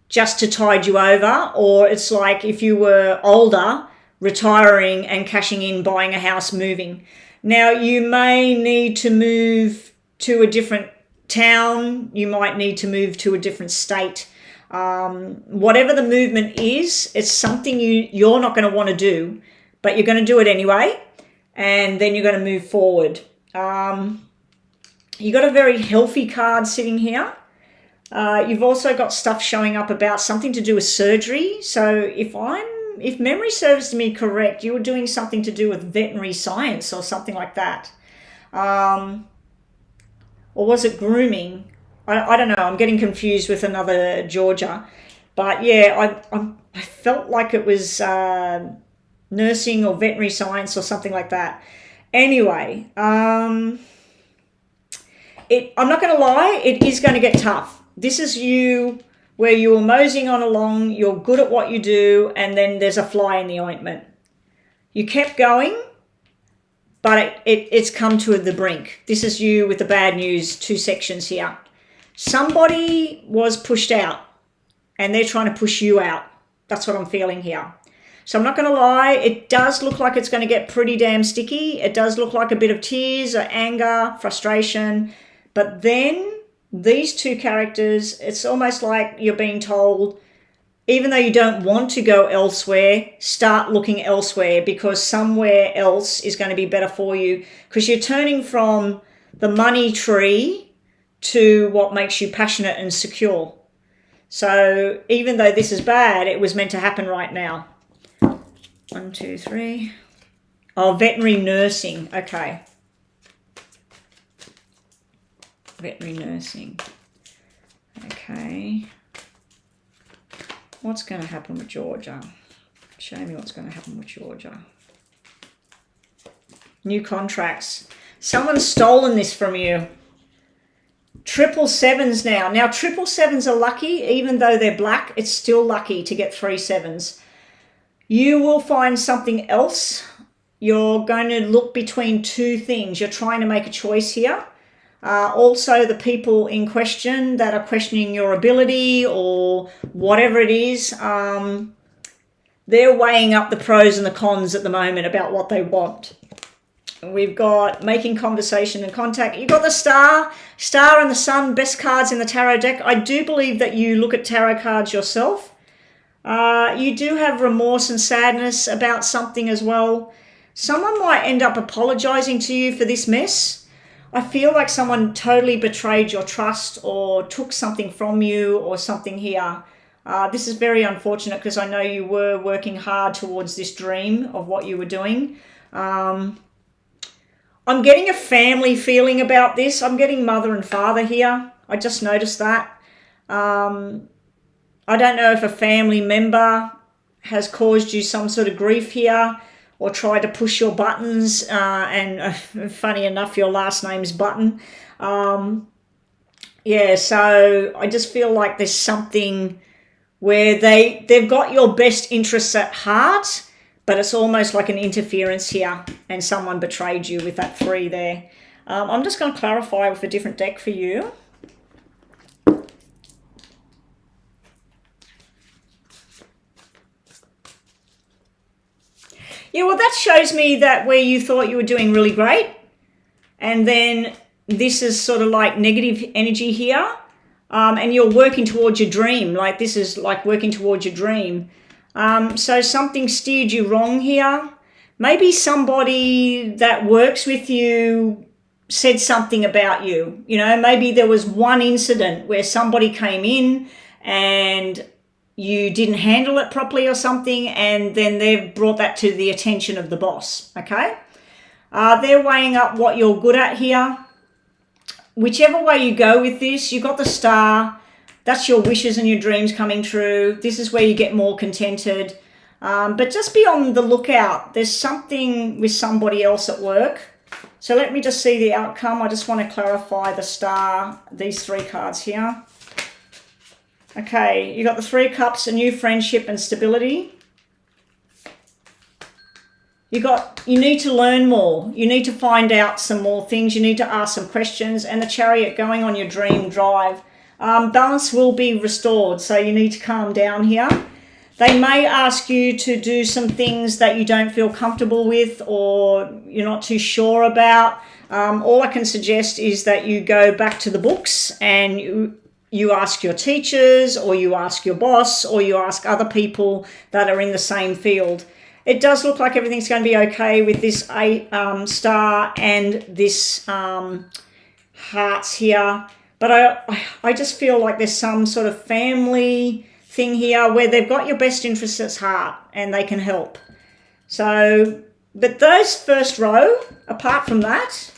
just to tide you over, or it's like if you were older, retiring and cashing in, buying a house, moving. Now, you may need to move to a different town. You might need to move to a different state. Whatever the movement is, it's something you're not going to want to do, but you're going to do it anyway. And then you're going to move forward. You got a very healthy card sitting here. You've also got stuff showing up about something to do with surgery. So if memory serves me correct, you were doing something to do with veterinary science or something like that. Or was it grooming? I don't know. I'm getting confused with another Georgia. But yeah, I felt like it was nursing or veterinary science or something like that. Anyway, I'm not going to lie, it is going to get tough. This is you where you're moseying on along, you're good at what you do, and then there's a fly in the ointment. You kept going, but it's come to the brink. This is you with the bad news, two sections here. Somebody was pushed out, and they're trying to push you out. That's what I'm feeling here. So I'm not going to lie, it does look like it's going to get pretty damn sticky. It does look like a bit of tears or anger, frustration. But then these two characters, it's almost like you're being told, even though you don't want to go elsewhere, start looking elsewhere because somewhere else is going to be better for you. Because you're turning from the money tree to what makes you passionate and secure. So even though this is bad, it was meant to happen right now. 1, 2, 3. Oh, veterinary nursing. Okay. Veterinary nursing. Okay. What's going to happen with Georgia? Show me what's going to happen with Georgia. New contracts. Someone's stolen this from you. 777s now. Now, 777s are lucky. Even though they're black, it's still lucky to get 3 7s. You will find something else. You're going to look between two things. You're trying to make a choice here. Also, the people in question that are questioning your ability or whatever it is, they're weighing up the pros and the cons at the moment about what they want. We've got making conversation and contact. You've got the Star and the Sun, best cards in the tarot deck. I do believe that you look at tarot cards yourself. You do have remorse and sadness about something as well. Someone might end up apologizing to you for this mess. I feel like someone totally betrayed your trust or took something from you or something here. This is very unfortunate because I know you were working hard towards this dream of what you were doing. I'm getting a family feeling about this. I'm getting mother and father here. I just noticed that. I don't know if a family member has caused you some sort of grief here or tried to push your buttons. And funny enough, your last name's Button. Yeah, so I just feel like there's something where they've got your best interests at heart, but it's almost like an interference here and someone betrayed you with that 3 there. I'm just going to clarify with a different deck for you. Yeah, well, that shows me that where you thought you were doing really great, and then this is sort of like negative energy here, and you're working towards your dream. Like this is like working towards your dream. So something steered you wrong here. Maybe somebody that works with you said something about you. You know, maybe there was one incident where somebody came in and you didn't handle it properly or something, and then they've brought that to the attention of the boss, okay? They're weighing up what you're good at here. Whichever way you go with this, you've got the Star. That's your wishes and your dreams coming true. This is where you get more contented. But just be on the lookout. There's something with somebody else at work. So let me just see the outcome. I just want to clarify the Star, these 3 cards here. Okay, you got the 3 Cups, a new friendship and stability. You need to learn more. You need to find out some more things. You need to ask some questions. And the Chariot going on your dream drive. Balance will be restored, so you need to calm down here. They may ask you to do some things that you don't feel comfortable with or you're not too sure about. All I can suggest is that you go back to the books and you ask your teachers, or you ask your boss, or you ask other people that are in the same field. It does look like everything's going to be okay with this Star and this Hearts here. But I just feel like there's some sort of family thing here where they've got your best interests at heart and they can help. So, but those first row, apart from that,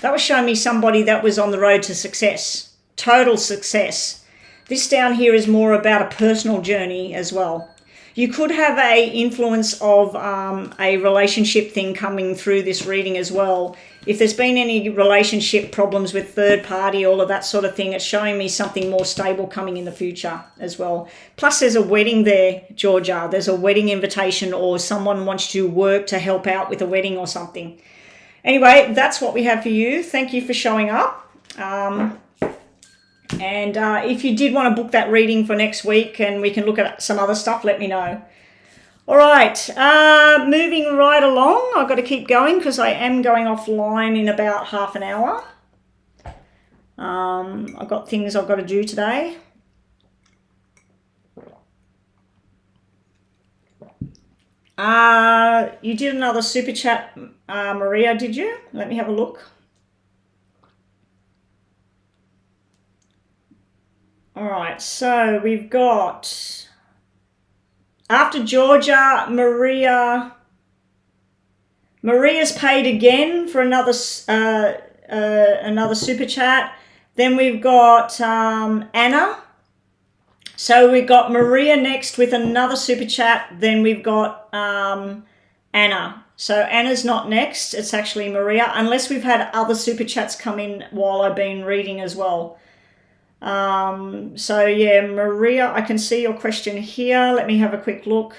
that was showing me somebody that was on the road to success. Total success. This down here is more about a personal journey as well. You could have a influence of a relationship thing coming through this reading as well. If there's been any relationship problems with third party, all of that sort of thing, it's showing me something more stable coming in the future as well. Plus there's a wedding there, Georgia. There's a wedding invitation, or someone wants to work to help out with a wedding or something. Anyway, that's what we have for you. Thank you for showing up. And if you did want to book that reading for next week and we can look at some other stuff, let me know. All right, moving right along. I've got to keep going because I am going offline in about half an hour. I've got things I've got to do today. You did another super chat, Maria, did you? Let me have a look. All right, so we've got, after Georgia, Maria's paid again for another super chat. Then we've got Anna. So we've got Maria next with another super chat. Then we've got Anna. So Anna's not next. It's actually Maria, unless we've had other super chats come in while I've been reading as well. So yeah, Maria, I can see your question here. Let me have a quick look.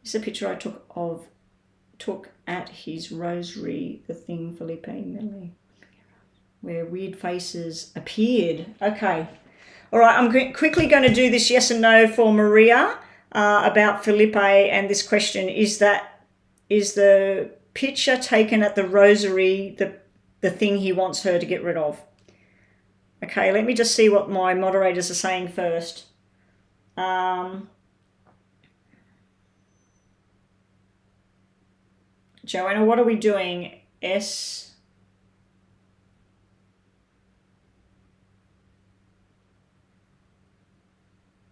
This is a picture I took at his rosary, the thing Felipe Meli, where weird faces appeared. Okay. All right, I'm quickly going to do this yes and no for Maria about Felipe and this question. Is the picture taken at the rosary the thing he wants her to get rid of? Okay, let me just see what my moderators are saying first. Joanna, what are we doing? S.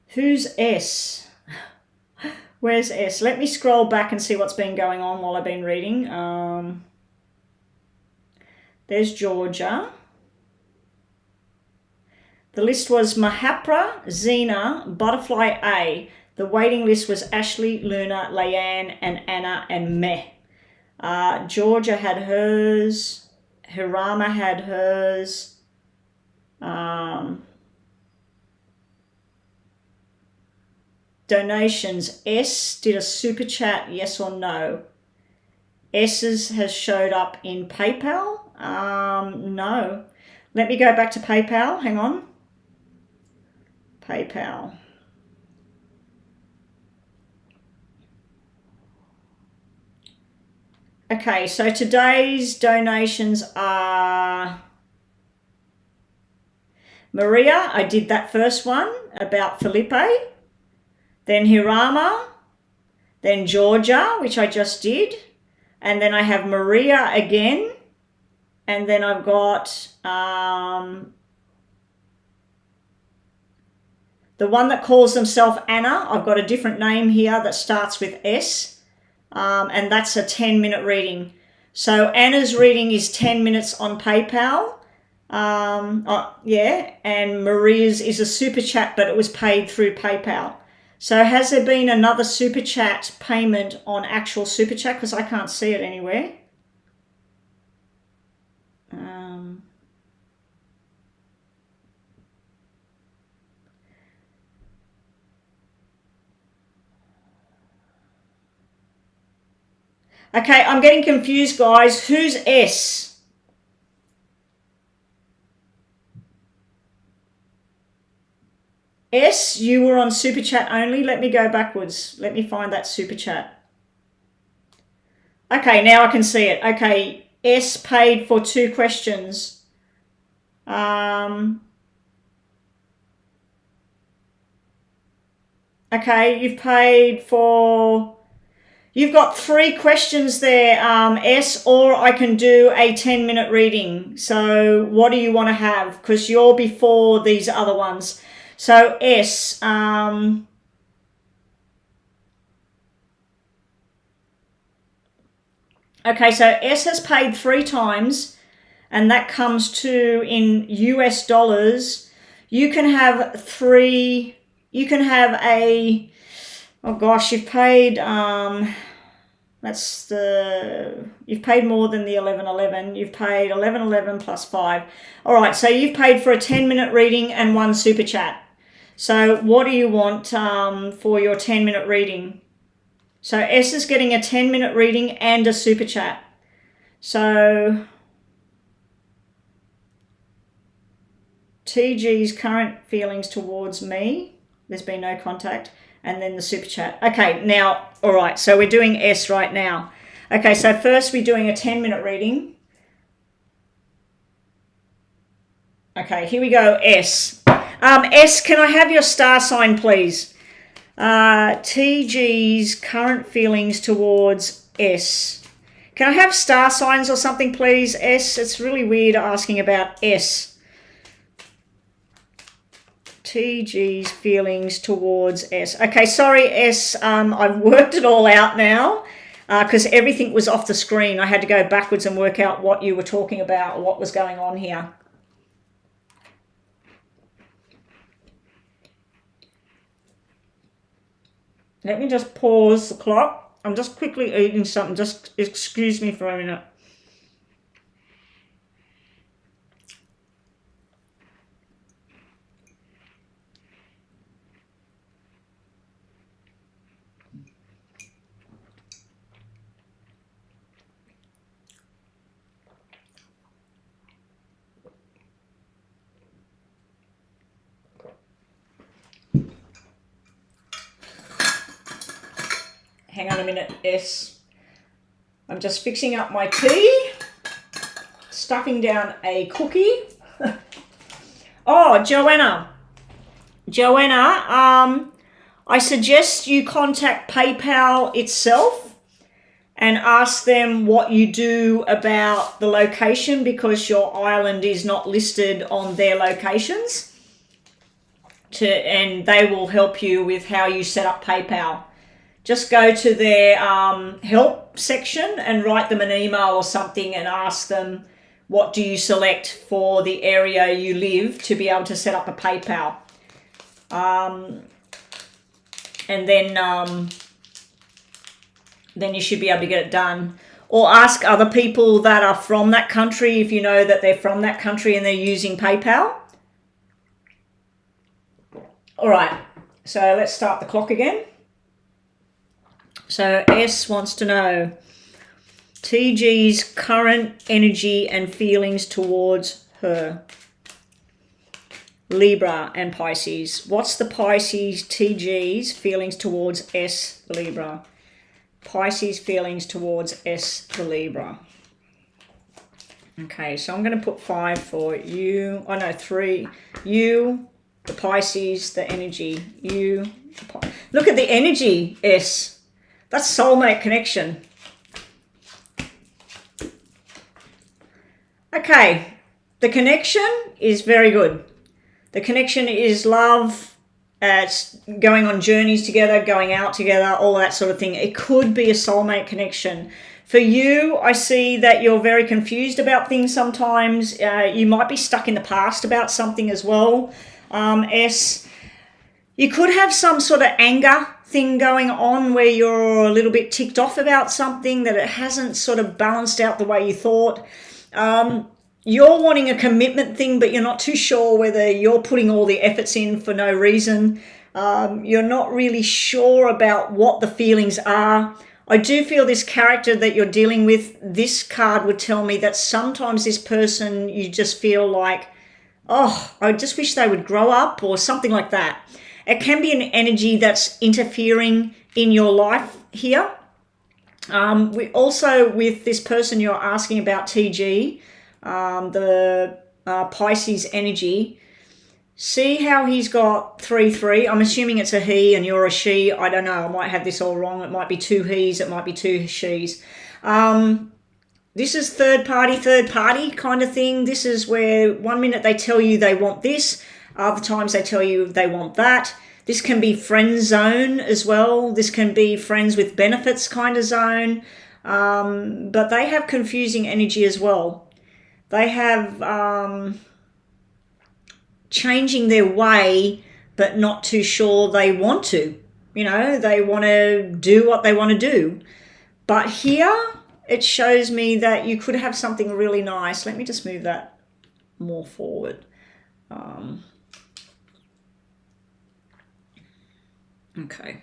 Who's S? Where's S? Let me scroll back and see what's been going on while I've been reading. There's Georgia. The list was Mahapra, Xena, Butterfly A. The waiting list was Ashley, Luna, Leanne, and Anna, and Meh. Georgia had hers. Hirama had hers. Donations. S did a super chat, yes or no? S's has showed up in PayPal. No. Let me go back to PayPal. Hang on. PayPal. Okay, so today's donations are Maria. I did that first one about Felipe. Then Hirama. Then Georgia, which I just did. And then I have Maria again. And then I've got the one that calls themselves Anna. I've got a different name here that starts with S. And that's a 10-minute reading. So Anna's reading is 10 minutes on PayPal. Yeah, and Maria's is a super chat, but it was paid through PayPal. So has there been another super chat payment on actual super chat? Because I can't see it anywhere. Okay, I'm getting confused, guys. Who's S? S, you were on super chat only. Let me go backwards. Let me find that super chat. Okay, now I can see it. Okay, S paid for 2 questions. Okay, you've paid for... You've got 3 questions there, S, or I can do a 10-minute reading. So what do you want to have? Because you're before these other ones. So S, okay, so S has paid 3 times, and that comes to, in US dollars, you can have 3, you can have a... Oh gosh, you've paid, you've paid more than the 1111. You've paid 1111 plus 5. All right, so you've paid for a 10-minute reading and 1 super chat. So what do you want for your 10-minute reading? So S is getting a 10-minute reading and a super chat. So TG's current feelings towards me. There's been no contact. And then the super chat. Okay, now, all right, so we're doing S right now. Okay, so first we're doing a 10-minute reading. Okay, here we go, S. S, can I have your star sign, please? TG's current feelings towards S. Can I have star signs or something, please, S? It's really weird asking about S. TG's feelings towards S. Okay, sorry, S. I've worked it all out now because everything was off the screen. I had to go backwards and work out what you were talking about, what was going on here. Let me just pause the clock. I'm just quickly eating something. Just excuse me for a minute. Hang on a minute, S. I'm just fixing up my tea, stuffing down a cookie. Oh, Joanna, I suggest you contact PayPal itself and ask them what you do about the location because your island is not listed on their locations. And they will help you with how you set up PayPal. Just go to their help section and write them an email or something and ask them what do you select for the area you live to be able to set up a PayPal. And then you should be able to get it done. Or ask other people that are from that country if you know that they're from that country and they're using PayPal. All right, so let's start the clock again. So S wants to know TG's current energy and feelings towards her. Libra and Pisces. What's the Pisces TG's feelings towards S, the Libra? Pisces feelings towards S, the Libra. Okay, so I'm going to put 5 for you. Oh no, 3. You, the Pisces, the energy. You, look at the energy, S. That's soulmate connection. Okay, the connection is very good. The connection is love, it's going on journeys together, going out together, all that sort of thing. It could be a soulmate connection. For you, I see that you're very confused about things sometimes. You might be stuck in the past about something as well, S. You could have some sort of anger thing going on where you're a little bit ticked off about something, that it hasn't sort of balanced out the way you thought. You're wanting a commitment thing, but you're not too sure whether you're putting all the efforts in for no reason. You're not really sure about what the feelings are. I do feel this character that you're dealing with, this card would tell me that sometimes this person, you just feel like, oh, I just wish they would grow up or something like that. It can be an energy that's interfering in your life here. We also, with this person you're asking about, TG, the Pisces energy, see how he's got 3-3. I'm assuming it's a he and you're a she. I don't know. I might have this all wrong. It might be 2 he's. It might be 2 she's. This is third party kind of thing. This is where one minute they tell you they want this. Other times they tell you they want that. This can be friend zone as well. This can be friends with benefits kind of zone. But they have confusing energy as well. They have changing their way, but not too sure they want to. You know, they want to do what they want to do. But here, it shows me that you could have something really nice. Let me just move that more forward. Okay.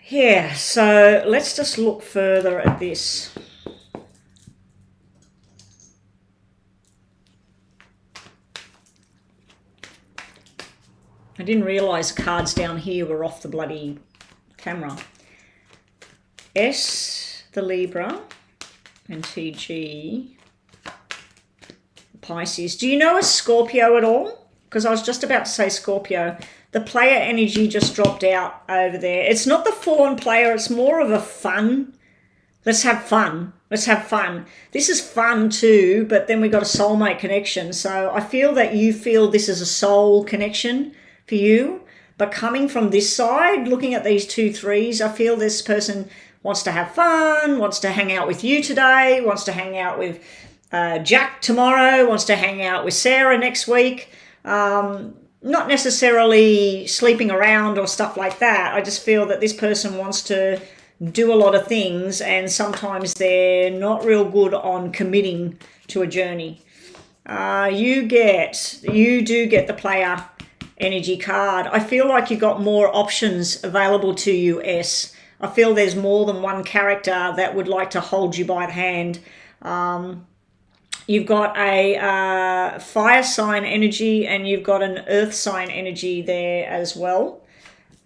Yeah, so let's just look further at this. I didn't realise cards down here were off the bloody camera. S, the Libra, and TG, Pisces. Do you know a Scorpio at all? Because I was just about to say Scorpio. The player energy just dropped out over there. It's not the full-on player. It's more of a fun. Let's have fun. Let's have fun. This is fun too, but then we got a soulmate connection. So I feel that you feel this is a soul connection for you. But coming from this side, looking at these 2 3s, I feel this person wants to have fun, wants to hang out with you today, wants to hang out with Jack tomorrow, wants to hang out with Sarah next week. Not necessarily sleeping around or stuff like that. I just feel that this person wants to do a lot of things, and sometimes they're not real good on committing to a journey. You do get the player energy card. I feel like you got more options available to you, S. I feel there's more than one character that would like to hold you by the hand. You've got a fire sign energy, and you've got an earth sign energy there as well.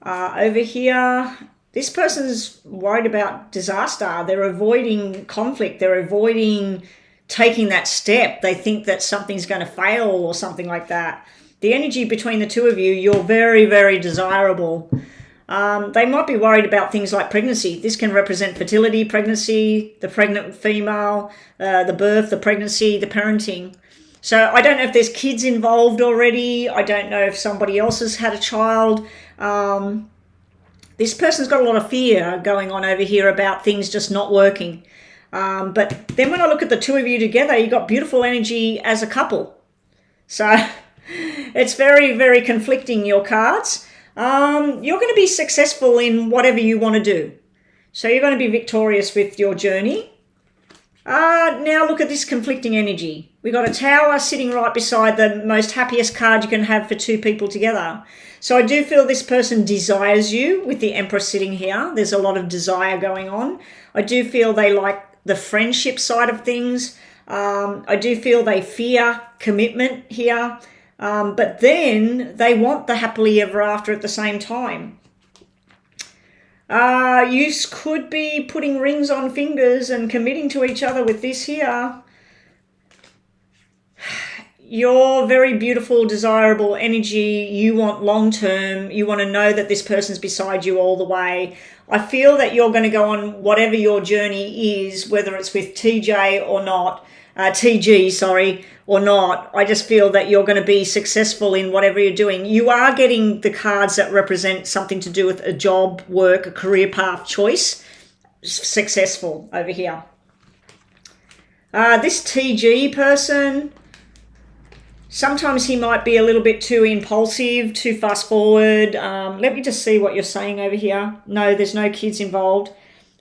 Over here, this person's worried about disaster. They're avoiding conflict. They're avoiding taking that step. They think that something's going to fail or something like that. The energy between the 2 of you, you're very, very desirable. They might be worried about things like pregnancy. This can represent fertility, pregnancy, the pregnant female, the birth, the pregnancy, the parenting. So I don't know if there's kids involved already. I don't know if somebody else has had a child. This person's got a lot of fear going on over here about things just not working. But then when I look at the 2 of you together, you got beautiful energy as a couple. So it's very, very conflicting, your cards. You're going to be successful in whatever you want to do. So you're going to be victorious with your journey. Now look at this conflicting energy. We got a tower sitting right beside the most happiest card you can have for 2 people together. So I do feel this person desires you with the Empress sitting here. There's a lot of desire going on. I do feel they like the friendship side of things. I do feel they fear commitment here. But then they want the happily ever after at the same time. You could be putting rings on fingers and committing to each other with this here. You're very beautiful, desirable energy. You want long term. You want to know that this person's beside you all the way. I feel that you're going to go on whatever your journey is, whether it's with TJ or not. TG, sorry, or not. I just feel that you're going to be successful in whatever you're doing. You are getting the cards that represent something to do with a job, work, a career path choice. Successful over here. This TG person, sometimes he might be a little bit too impulsive, too fast forward. Let me just see what you're saying over here. No, there's no kids involved.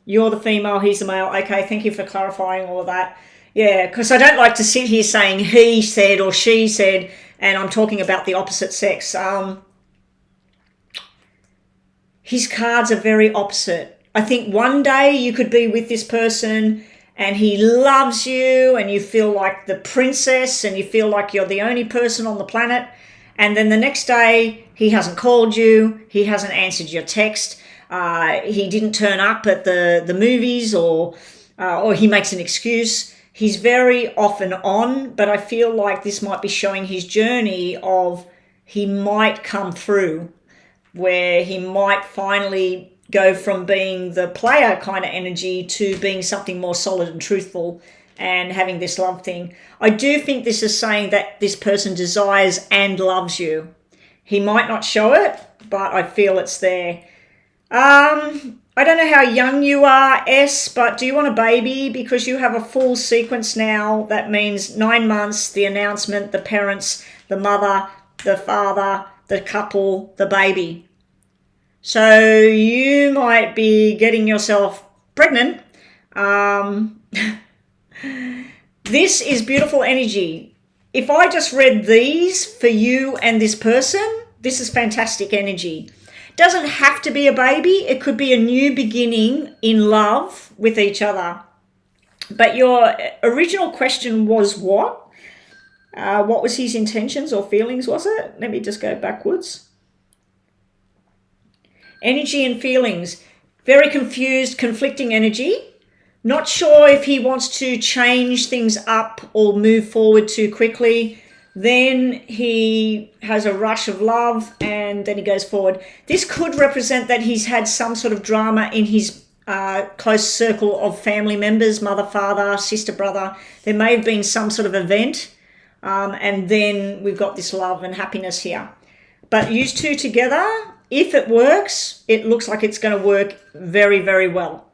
You're the female, he's the male. Okay, thank you for clarifying all of that. Yeah, because I don't like to sit here saying he said or she said, and I'm talking about the opposite sex. His cards are very opposite. I think one day you could be with this person and he loves you and you feel like the princess and you feel like you're the only person on the planet. And then the next day he hasn't called you, he hasn't answered your text, he didn't turn up at the movies or he makes an excuse. He's very off and on, but I feel like this might be showing his journey of he might come through, where he might finally go from being the player kind of energy to being something more solid and truthful and having this love thing. I do think this is saying that this person desires and loves you. He might not show it, but I feel it's there. I don't know how young you are, S, but do you want a baby? Because you have a full sequence now. That means 9 months, the announcement, the parents, the mother, the father, the couple, the baby. So you might be getting yourself pregnant. This is beautiful energy. If I just read these for you and this person, this is fantastic energy. Doesn't have to be a baby. It could be a new beginning in love with each other. But your original question was what? What was his intentions or feelings, was it? Let me just go backwards. Energy and feelings. Very confused, conflicting energy. Not sure if he wants to change things up or move forward too quickly. Then he has a rush of love and then he goes forward. This could represent that he's had some sort of drama in his close circle of family members, mother, father, sister, brother. There may have been some sort of event, and then we've got this love and happiness here. But use two together. If it works, it looks like it's going to work very, very well.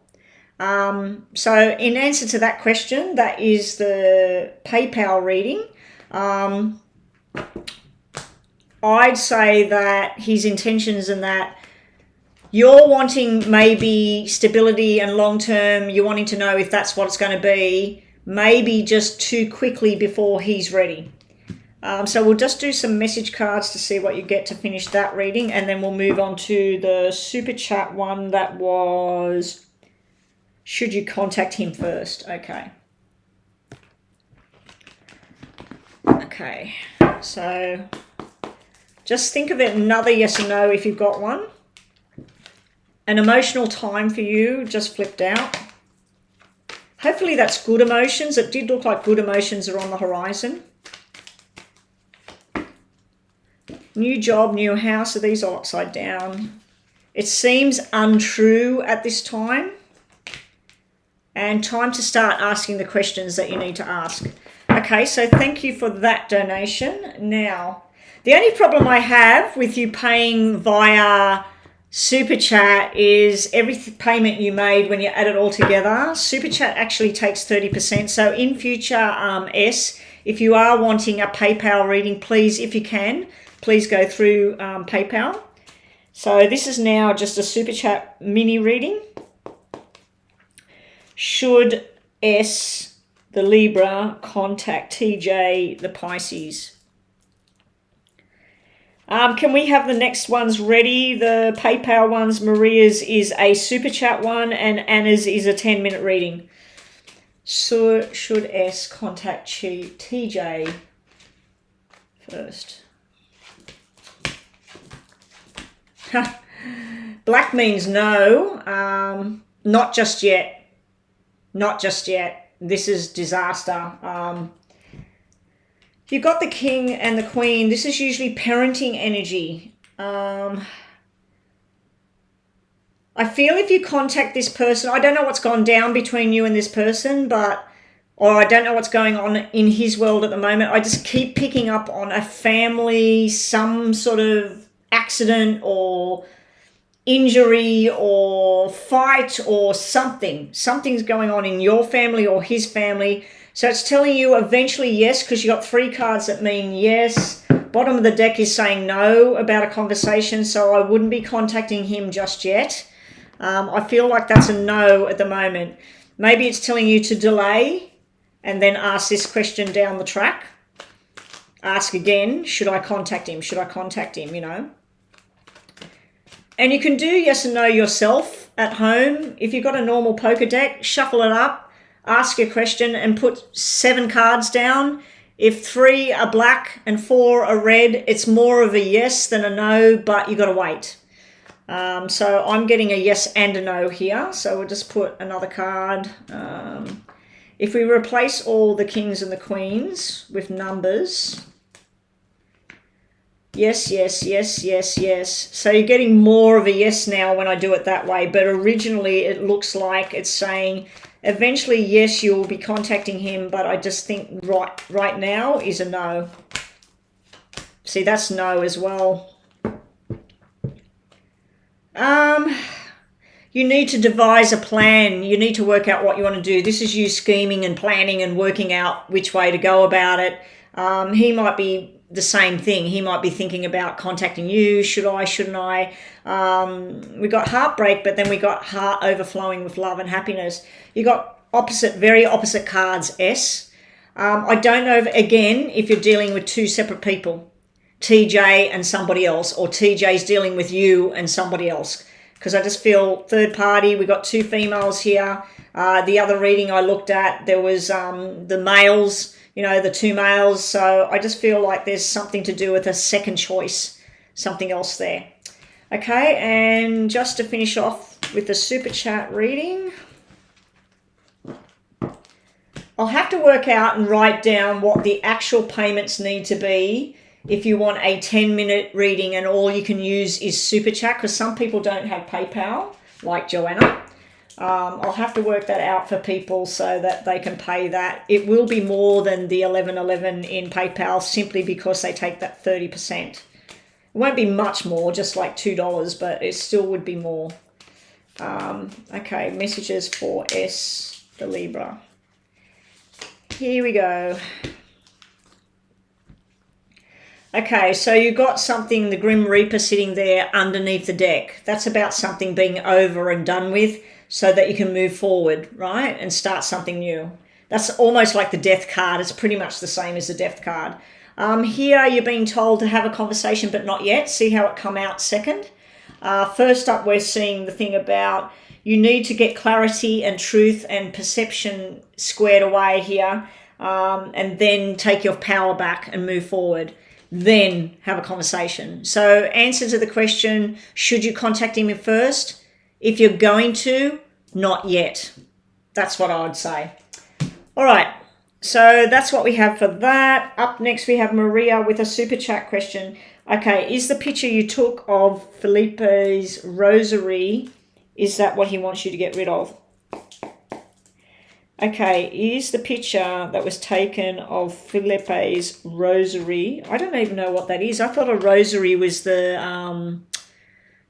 So in answer to that question, that is the PayPal reading. I'd say that his intentions and that you're wanting maybe stability and long-term, you're wanting to know if that's what it's going to be, maybe just too quickly before he's ready. So we'll just do some message cards to see what you get to finish that reading, and then we'll move on to the super chat one that was, should you contact him first? Okay. Okay, so just think of it, another yes or no if you've got one. An emotional time for you just flipped out. Hopefully that's good emotions. It did look like good emotions are on the horizon. New job, new house. Are these all upside down? It seems untrue at this time. And time to start asking the questions that you need to ask. Okay, so thank you for that donation. Now, the only problem I have with you paying via Super Chat is every payment you made when you add it all together, Super Chat actually takes 30%. So in future, if you are wanting a PayPal reading, please, if you can, please go through PayPal. So this is now just a Super Chat mini reading. Should S, the Libra, contact TJ, the Pisces? Can we have the next ones ready? The PayPal ones, Maria's is a Super Chat one and Anna's is a 10-minute reading. So should S contact TJ first? Black means no, not just yet. Not just yet. This is disaster. You've got the king and the queen. This is usually parenting energy. I feel if you contact this person, I don't know what's gone down between you and this person, or I don't know what's going on in his world at the moment. I just keep picking up on a family, some sort of accident or injury or fight or something. Something's going on in your family or his family. So it's telling you eventually yes, because you got 3 cards that mean yes. Bottom of the deck is saying no about a conversation, so I wouldn't be contacting him just yet. I feel like that's a no at the moment. Maybe it's telling you to delay and then ask this question down the track. Ask again, should I contact him? Should I contact him, you know? And you can do yes and no yourself at home. If you've got a normal poker deck, shuffle it up, ask a question and put 7 cards down. If 3 are black and 4 are red, it's more of a yes than a no, but you got to wait. So I'm getting a yes and a no here. So we'll just put another card. If we replace all the kings and the queens with numbers, yes, yes, yes, yes, yes. So you're getting more of a yes now when I do it that way. But originally it looks like it's saying eventually, yes, you'll be contacting him. But I just think right now is a no. See, that's no as well. You need to devise a plan. You need to work out what you want to do. This is you scheming and planning and working out which way to go about it. He might be the same thing. He might be thinking about contacting you. Should I, shouldn't I? We got heartbreak, but then we got heart overflowing with love and happiness. You got very opposite cards, S. I don't know, if you're dealing with 2 separate people, TJ and somebody else, or TJ's dealing with you and somebody else. Because I just feel third party. We got 2 females here. The other reading I looked at, there was the males, the 2 males. So I just feel like there's something to do with a second choice, something else there. Okay, and just to finish off with the super chat reading, I'll have to work out and write down what the actual payments need to be if you want a 10-minute reading and all you can use is super chat, because some people don't have PayPal, like Joanna. I'll have to work that out for people so that they can pay that. It will be more than the $11.11 in PayPal simply because they take that 30%. It won't be much more, just like $2, but it still would be more. Okay, messages for S, the Libra. Here we go. Okay, so you got something, the Grim Reaper sitting there underneath the deck. That's about something being over and done with so that you can move forward, right? And start something new. That's almost like the Death card. It's pretty much the same as the Death card. Here you're being told to have a conversation, but not yet. See how it come out second. First up, we're seeing the thing about you need to get clarity and truth and perception squared away here, and then take your power back and move forward. Then have a conversation. So answer to the question, should you contact him first? If you're going to, not yet. That's what I would say. All right. So that's what we have for that. Up next, we have Maria with a super chat question. Okay, is the picture you took of Felipe's rosary, is that what he wants you to get rid of? Okay, is the picture that was taken of Felipe's rosary, I don't even know what that is. I thought a rosary was the,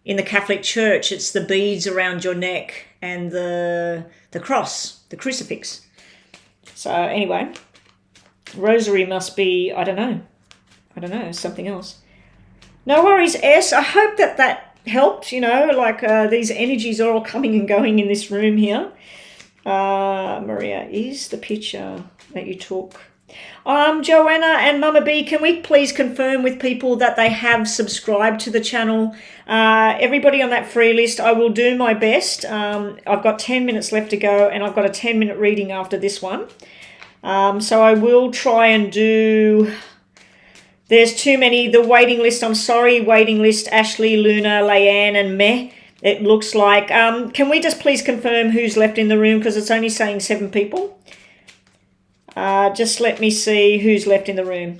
in the Catholic Church, it's the beads around your neck and the cross, the crucifix. So anyway, rosary must be, I don't know, something else. No worries, S. I hope that helped, you know, like these energies are all coming and going in this room here. Maria, is the picture that you took. Joanna and Mama B, can we please confirm with people that they have subscribed to the channel? Everybody on that free list, I will do my best. I've got 10 minutes left to go and I've got a 10-minute reading after this one. So I will try and do... There's too many. The waiting list, I'm sorry, waiting list, Ashley, Luna, Leanne and Meh. It looks like, can we just please confirm who's left in the room because it's only saying 7 people. Just let me see who's left in the room.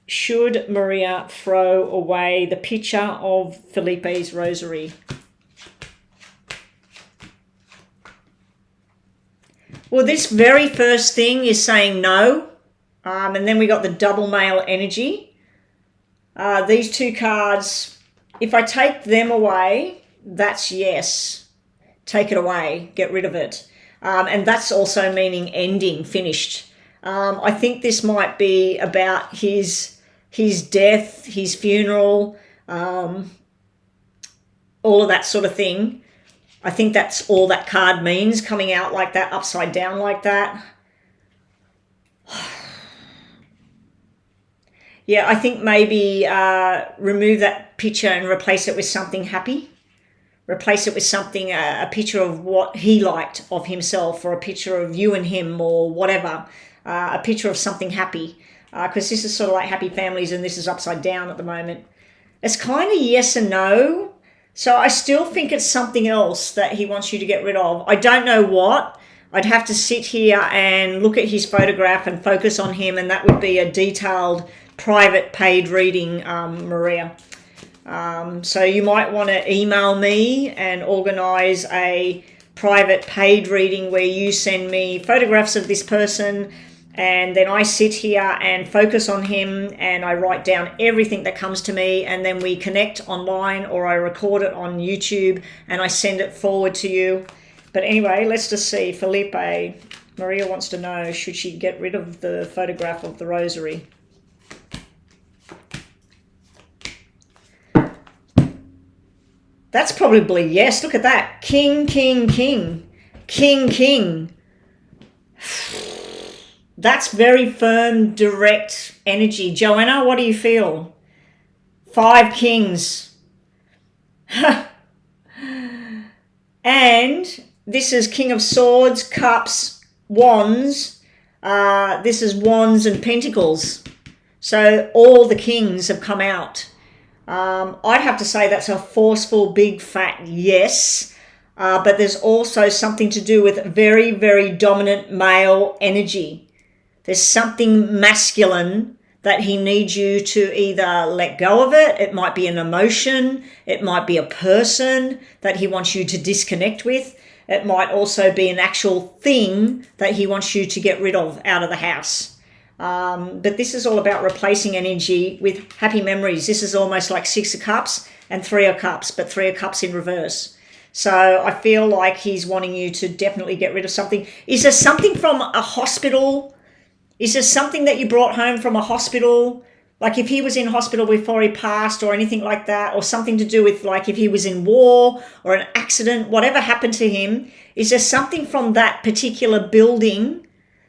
Should Maria throw away the picture of Felipe's rosary? Well, this very first thing is saying no. And then we got the double male energy. These 2 cards, if I take them away, that's yes. Take it away, get rid of it. And that's also meaning ending, finished. I think this might be about his death, his funeral, all of that sort of thing. I think that's all that card means, coming out like that, upside down like that. Yeah, I think maybe remove that picture and replace it with something happy. Replace it with something, a picture of what he liked of himself, or a picture of you and him, or whatever. A picture of something happy. Because this is sort of like happy families and this is upside down at the moment. It's kind of yes and no. So I still think it's something else that he wants you to get rid of. I don't know what. I'd have to sit here and look at his photograph and focus on him, and that would be a detailed private paid reading, Maria. So you might want to email me and organize a private paid reading where you send me photographs of this person, and then I sit here and focus on him and I write down everything that comes to me, and then we connect online or I record it on YouTube and I send it forward to you. But anyway, let's just see. Felipe, Maria wants to know, should she get rid of the photograph of the rosary? That's probably yes. Look at that. King, king, king. King, king. That's very firm, direct energy. Joanna, what do you feel? 5 kings. And this is King of Swords, Cups, Wands. This is Wands and Pentacles. So all the kings have come out. I'd have to say that's a forceful, big, fat yes. But there's also something to do with very, very dominant male energy. There's something masculine that he needs you to either let go of it. It might be an emotion. It might be a person that he wants you to disconnect with. It might also be an actual thing that he wants you to get rid of out of the house. But this is all about replacing energy with happy memories. This is almost like 6 of Cups and 3 of Cups, but 3 of Cups in reverse. So I feel like he's wanting you to definitely get rid of something. Is there something from a hospital? Is there something that you brought home from a hospital? Like if he was in hospital before he passed or anything like that, or something to do with like if he was in war or an accident, whatever happened to him, is there something from that particular building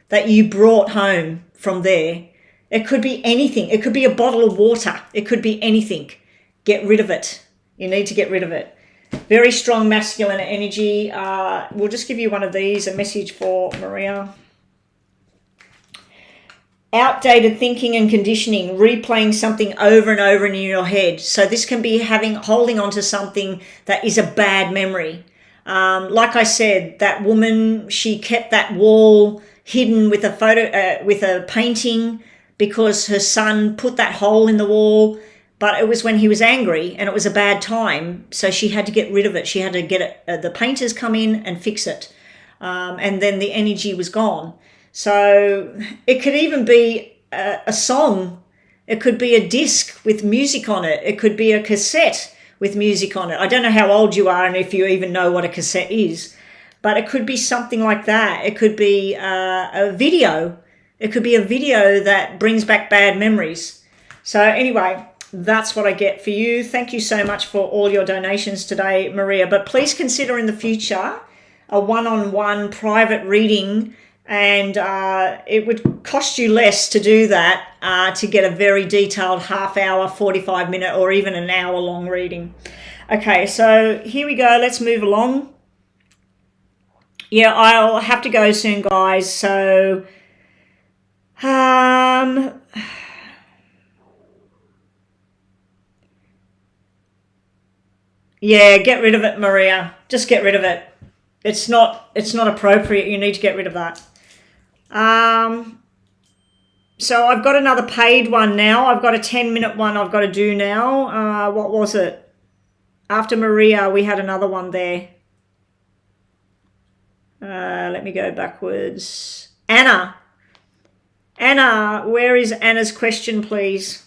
that you brought home from there? It could be anything. It could be a bottle of water. It could be anything. Get rid of it. You need to get rid of it. Very strong masculine energy. We'll just give you one of these, a message for Maria. Outdated thinking and conditioning, replaying something over and over in your head. So this can be holding on to something that is a bad memory. Like I said, that woman, she kept that wall hidden with a photo, with a painting, because her son put that hole in the wall. But it was when he was angry and it was a bad time, so she had to get rid of it. She had to get it, the painters come in and fix it, and then the energy was gone. So it could even be a song. It could be a disc with music on it. It could be a cassette with music on it. I don't know how old you are and if you even know what a cassette is, but it could be something like that. It could be a video. It could be a video that brings back bad memories. So anyway, that's what I get for you. Thank you so much for all your donations today, Maria. But please consider in the future a one-on-one private reading, and it would cost you less to do that, to get a very detailed half-hour, 45-minute, or even an hour-long reading. Okay, so here we go. Let's move along. Yeah, I'll have to go soon, guys. So, yeah, get rid of it, Maria. Just get rid of it. It's not appropriate. You need to get rid of that. So I've got another paid one now. I've got a 10-minute one I've got to do now. What was it? After Maria, we had another one there. Let me go backwards. Anna. Anna, where is Anna's question, please?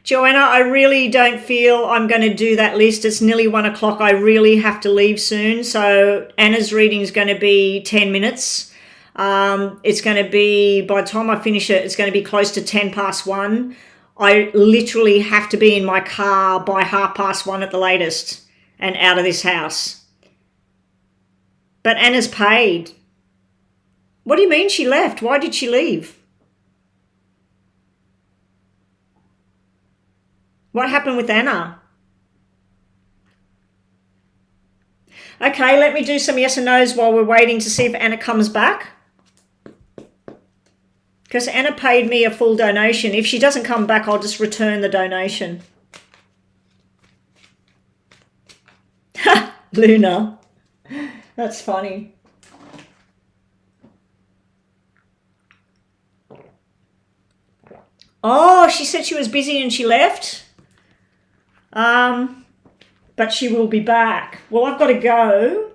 Joanna, I really don't feel I'm going to do that list. It's nearly 1 o'clock. I really have to leave soon. So Anna's reading is going to be 10 minutes. It's going to be, by the time I finish it, it's going to be close to 1:10. I literally have to be in my car by 1:30 at the latest and out of this house. But Anna's paid. What do you mean she left? Why did she leave? What happened with Anna? Okay, let me do some yes and no's while we're waiting to see if Anna comes back. Because Anna paid me a full donation. If she doesn't come back, I'll just return the donation. Ha! Luna. That's funny. Oh, she said she was busy and she left. But she will be back. Well, I've got to go.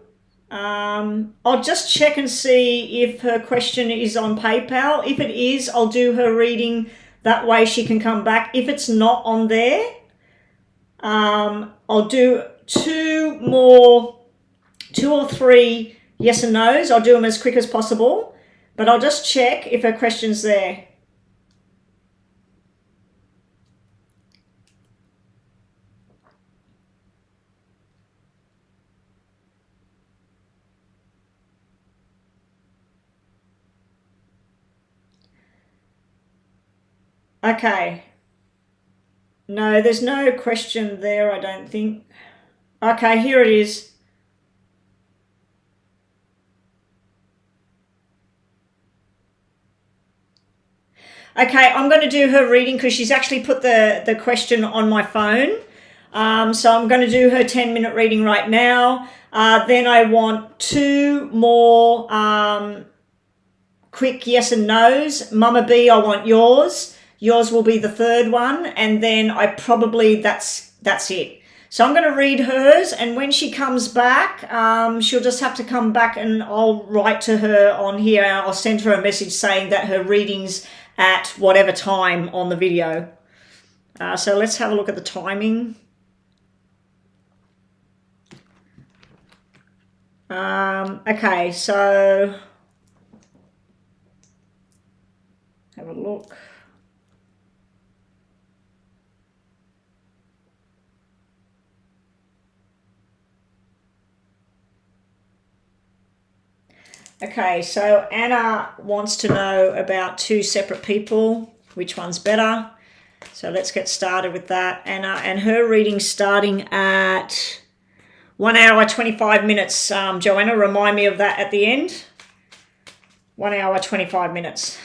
I'll just check and see if her question is on PayPal. If it is, I'll do her reading. That way she can come back. If it's not on there, I'll do two or three yes and no's. I'll do them as quick as possible, but I'll just check if her question's there. Okay. No, there's no question there, I don't think. Okay, here it is. Okay, I'm going to do her reading because she's actually put the question on my phone. So I'm going to do her 10-minute reading right now. Then I want 2 more quick yes and no's. Mama B, I want yours. Yours will be the 3rd one. And then that's it. So I'm going to read hers, and when she comes back, she'll just have to come back and I'll write to her on here. I'll send her a message saying that her reading's at whatever time on the video. So let's have a look at the timing. Okay, so have a look. Okay, so Anna wants to know about 2 separate people. Which one's better? So let's get started with that. Anna, and her reading starting at 1 hour, 25 minutes. Joanna, remind me of that at the end. 1 hour, 25 minutes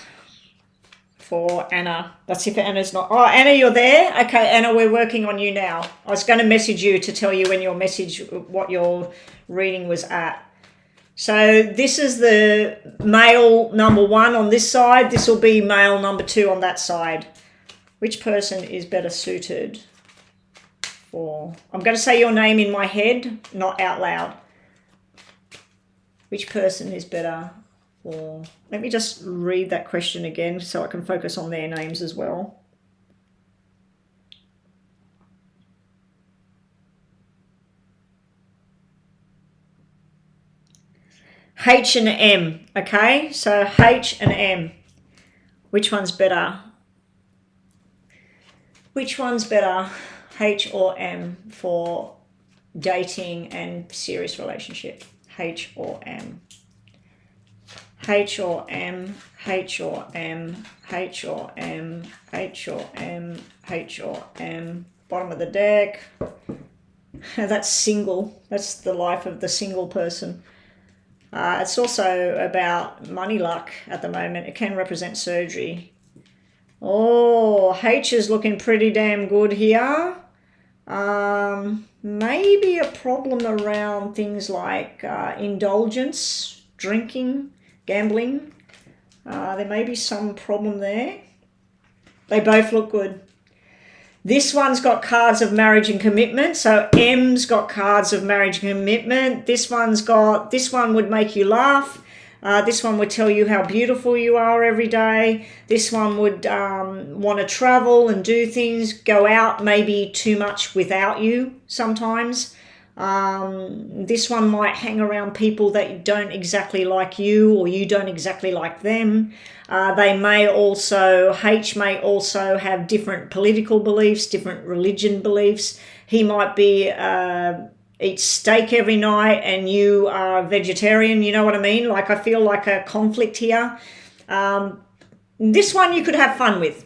for Anna. That's if Anna's not. Oh, Anna, you're there? Okay, Anna, we're working on you now. I was going to message you to tell you when your message, what your reading was at. So this is the male number 1 on this side. This will be male number 2 on that side. Which person is better suited for... I'm going to say your name in my head, not out loud. Which person is better for... Let me just read that question again so I can focus on their names as well. H and M, okay? So H and M. Which one's better? Which one's better, H or M, for dating and serious relationship? H or M? H or M, H or M, H or M, H or M, H or M. Bottom of the deck. That's single. That's the life of the single person. It's also about money luck at the moment. It can represent surgery. Oh, H is looking pretty damn good here. Maybe a problem around things like indulgence, drinking, gambling. There may be some problem there. They both look good. This one's got cards of marriage and commitment. So M's got cards of marriage and commitment. This one would make you laugh. This one would tell you how beautiful you are every day. This one would want to travel and do things, go out maybe too much without you sometimes. This one might hang around people that don't exactly like you, or you don't exactly like them. H may also have different political beliefs, different religion beliefs. He might be eat steak every night and you are vegetarian, you know what I mean? Like, I feel like a conflict here. This one you could have fun with.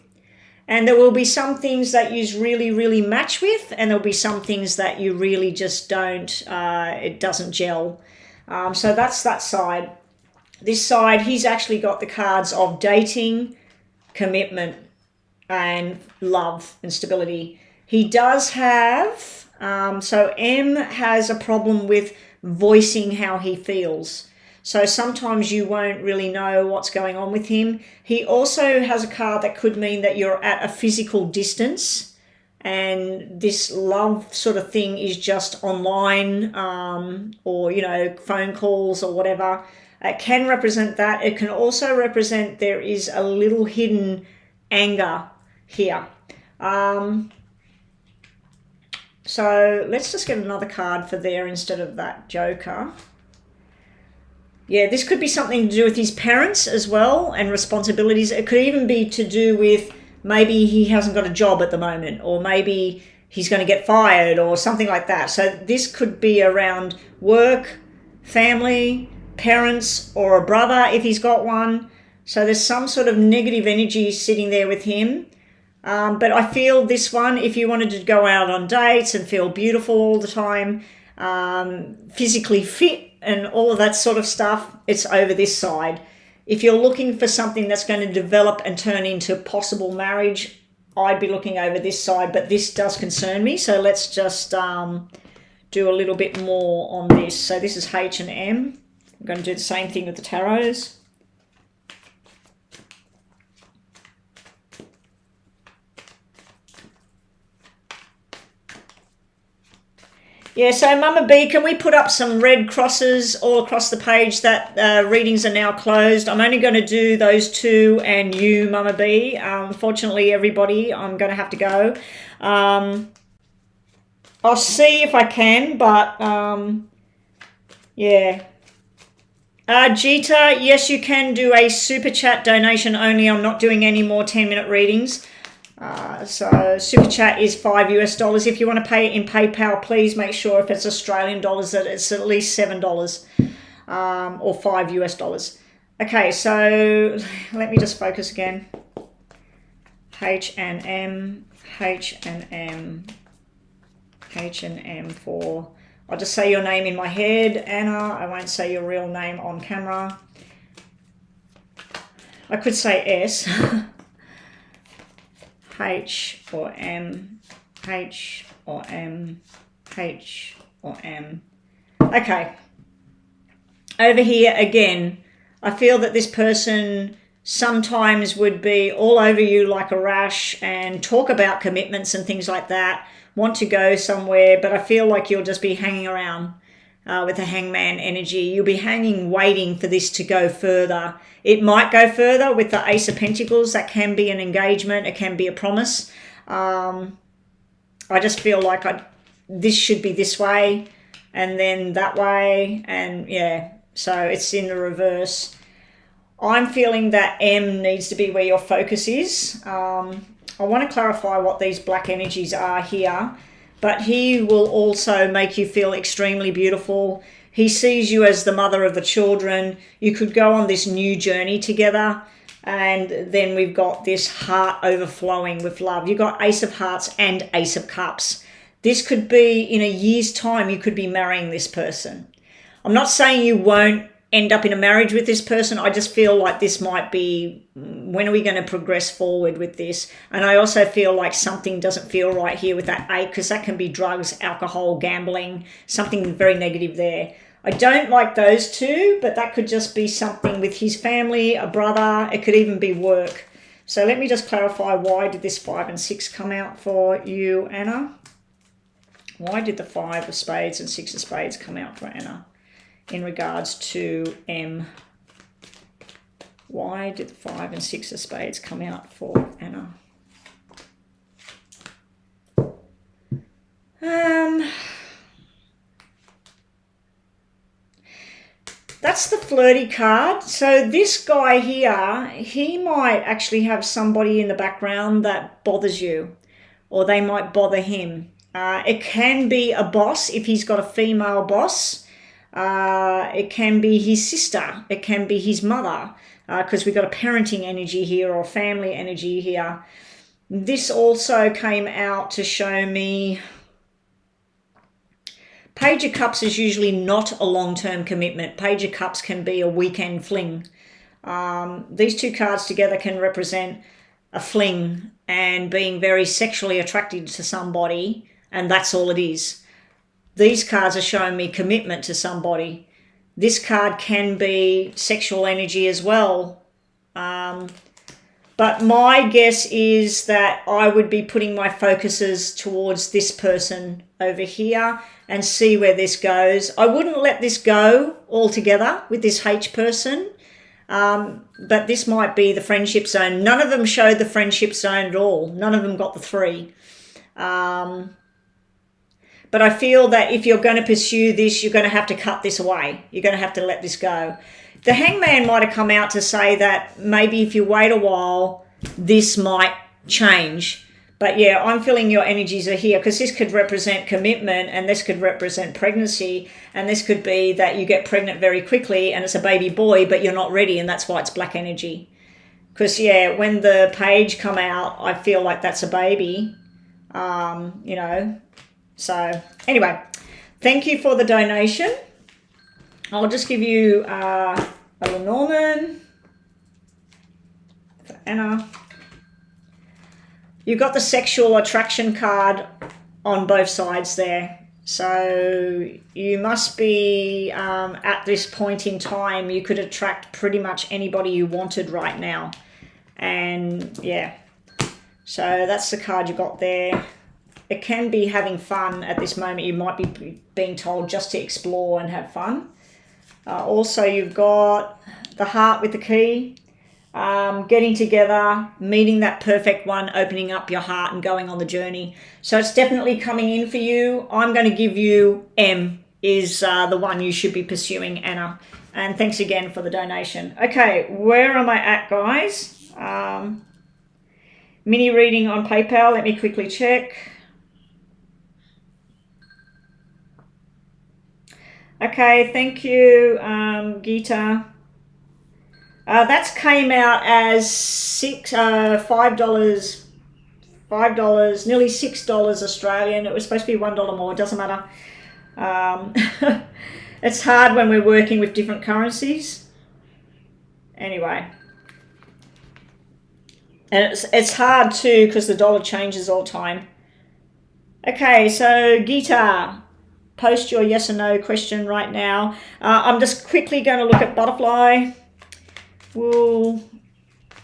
And there will be some things that you really, really match with, and there'll be some things that you really just don't, it doesn't gel. So that's that side. This side, he's actually got the cards of dating, commitment, and love and stability. He does have, so M has a problem with voicing how he feels. So sometimes you won't really know what's going on with him. He also has a card that could mean that you're at a physical distance, and this love sort of thing is just online, or, you know, phone calls or whatever. It can represent that. It can also represent there is a little hidden anger here. So let's just get another card for there instead of that Joker. Yeah, this could be something to do with his parents as well and responsibilities. It could even be to do with maybe he hasn't got a job at the moment, or maybe he's going to get fired or something like that. So this could be around work, family, parents, or a brother if he's got one. So there's some sort of negative energy sitting there with him. But I feel this one, if you wanted to go out on dates and feel beautiful all the time, physically fit and all of that sort of stuff, it's over this side. If you're looking for something that's going to develop and turn into possible marriage, I'd be looking over this side, but this does concern me. So let's just do a little bit more on this. So this is H and M. I'm going to do the same thing with the tarots. Yeah, so Mama B, can we put up some red crosses all across the page that readings are now closed? I'm only going to do those two and you, Mama B. Unfortunately, everybody, I'm going to have to go. I'll see if I can, but yeah. Jita, yes, you can do a super chat donation only. I'm not doing any more 10-minute readings. So super chat is $5 US. If you want to pay it in PayPal, please make sure if it's Australian dollars that it's at least $7 or $5 US. Okay, so let me just focus again. H and M, H and M, H and M for. I'll just say your name in my head, Anna. I won't say your real name on camera. I could say S. H or M, H or M, H or M. Okay. Over here again, I feel that this person sometimes would be all over you like a rash and talk about commitments and things like that, want to go somewhere, but I feel like you'll just be hanging around with the hangman energy. You'll be hanging, waiting for this to go further. It might go further with the Ace of Pentacles. That can be an engagement. It can be a promise. I just feel like this should be this way and then that way. And yeah, so it's in the reverse. I'm feeling that M needs to be where your focus is. I want to clarify what these black energies are here. But he will also make you feel extremely beautiful. He sees you as the mother of the children. You could go on this new journey together. And then we've got this heart overflowing with love. You've got Ace of Hearts and Ace of Cups. This could be in a year's time, you could be marrying this person. I'm not saying you won't end up in a marriage with this person. I just feel like this might be, when are we going to progress forward with this? And I also feel like something doesn't feel right here with that 8, because that can be drugs, alcohol, gambling, something very negative there. I don't like those two, but that could just be something with his family, a brother. It could even be work. So let me just clarify, why did this 5 and 6 come out for you, Anna? Why did the 5 of spades and 6 of spades come out for Anna in regards to M? Why did the 5 and 6 of spades come out for Anna? That's the flirty card. So this guy here, he might actually have somebody in the background that bothers you, or they might bother him. It can be a boss if he's got a female boss. It can be his sister. It can be his mother, because we've got a parenting energy here or family energy here. This also came out to show me Page of Cups is usually not a long-term commitment. Page of Cups can be a weekend fling. These two cards together can represent a fling and being very sexually attracted to somebody, and that's all it is. These cards are showing me commitment to somebody. This card can be sexual energy as well. But my guess is that I would be putting my focuses towards this person over here and see where this goes. I wouldn't let this go altogether with this H person, but this might be the friendship zone. None of them showed the friendship zone at all. None of them got the 3. But I feel that if you're going to pursue this, you're going to have to cut this away. You're going to have to let this go. The Hangman might have come out to say that maybe if you wait a while, this might change. But yeah, I'm feeling your energies are here, because this could represent commitment, and this could represent pregnancy, and this could be that you get pregnant very quickly and it's a baby boy, but you're not ready, and that's why it's black energy. Because yeah, when the page come out, I feel like that's a baby, you know. So anyway, thank you for the donation. I'll just give you a Lenormand for Anna. you've got the sexual attraction card on both sides there. So you must be, at this point in time, you could attract pretty much anybody you wanted right now. And yeah, so that's the card you got there. It can be having fun at this moment. You might be being told just to explore and have fun. Also, you've got the heart with the key. Getting together, meeting that perfect one, opening up your heart and going on the journey. So it's definitely coming in for you. I'm going to give you M is the one you should be pursuing, Anna. And thanks again for the donation. Okay, where am I at, guys? Mini reading on PayPal. Let me quickly check. Okay, thank you, Geeta. That's came out as $5, nearly $6 Australian. It was supposed to be $1 more. It doesn't matter. It's hard when we're working with different currencies. Anyway, and it's hard too because the dollar changes all the time. Okay, so Geeta, post your yes or no question right now. I'm just quickly going to look at butterfly. Will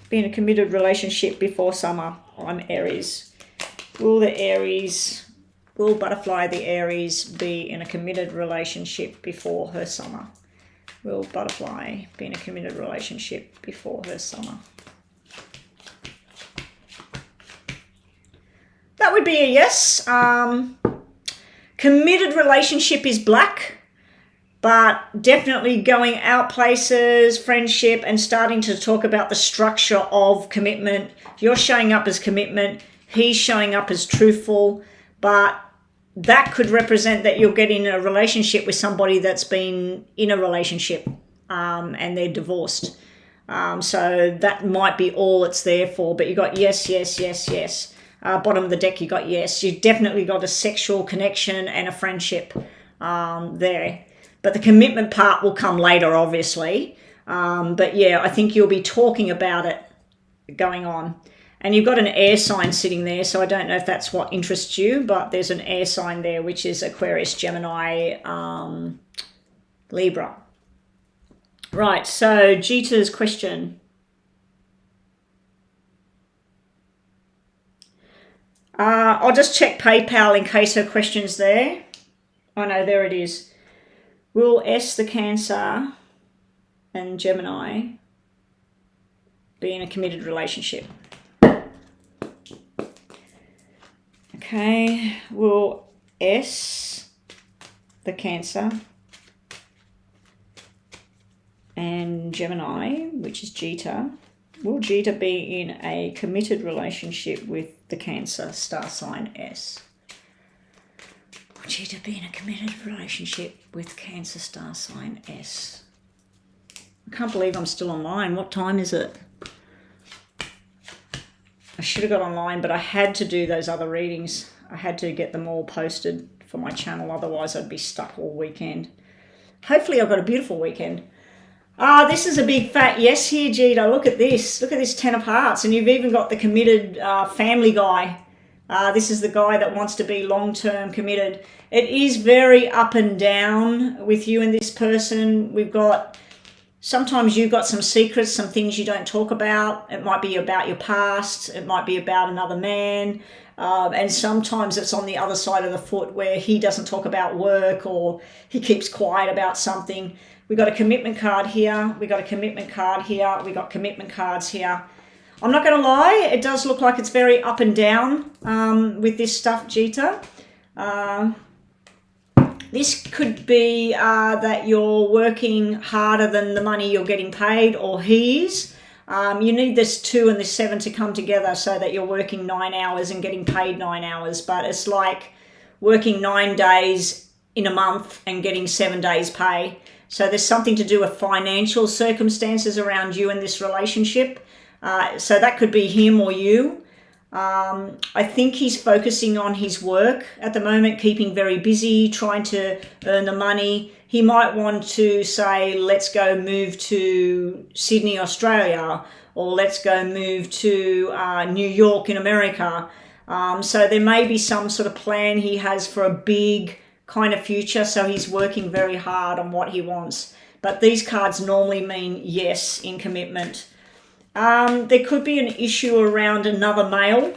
be in a committed relationship before summer. I'm Aries. Will butterfly the Aries be in a committed relationship before her summer? Will butterfly be in a committed relationship before her summer? That would be a yes. Committed relationship is black. But definitely going out places, friendship, and starting to talk about the structure of commitment. You're showing up as commitment. He's showing up as truthful. But that could represent that you're getting a relationship with somebody that's been in a relationship and they're divorced. So that might be all it's there for. But you got yes, yes, yes, yes. Bottom of the deck, you got yes. You definitely got a sexual connection and a friendship there. But the commitment part will come later, obviously. But yeah, I think you'll be talking about it going on. And you've got an air sign sitting there, so I don't know if that's what interests you, but there's an air sign there, which is Aquarius, Gemini, Libra. Right, so Geeta's question. I'll just check PayPal in case her question's there. Oh no, there it is. Will S, the Cancer, and Gemini be in a committed relationship? Okay, will S, the Cancer, and Gemini, which is Geeta, will Geeta be in a committed relationship with the Cancer star sign S? Will Geeta be in a committed relationship with Cancer star sign S? I can't believe I'm still online. What time is it? I should have got online, but I had to do those other readings. I had to get them all posted for my channel, otherwise I'd be stuck all weekend. Hopefully I've got a beautiful weekend. This is a big fat yes here, Geeta. Look at this. Look at this 10 of hearts. And you've even got the committed family guy. This is the guy that wants to be long-term committed. It is very up and down with you and this person. We've got, sometimes you've got some secrets, some things you don't talk about. It might be about your past. It might be about another man. And sometimes it's on the other side of the foot where he doesn't talk about work or he keeps quiet about something. We got a commitment card here. We got a commitment card here. We got commitment cards here. I'm not going to lie, it does look like it's very up and down with this stuff, Geeta. This could be that you're working harder than the money you're getting paid, or he is. You need this 2 and this 7 to come together so that you're working 9 hours and getting paid 9 hours. But it's like working 9 days in a month and getting 7 days pay. So there's something to do with financial circumstances around you and this relationship. So that could be him or you. I think he's focusing on his work at the moment, keeping very busy, trying to earn the money. He might want to say, let's go move to Sydney, Australia, or let's go move to New York in America. So there may be some sort of plan he has for a big kind of future, so he's working very hard on what he wants. But these cards normally mean yes in commitment. There could be an issue around another male.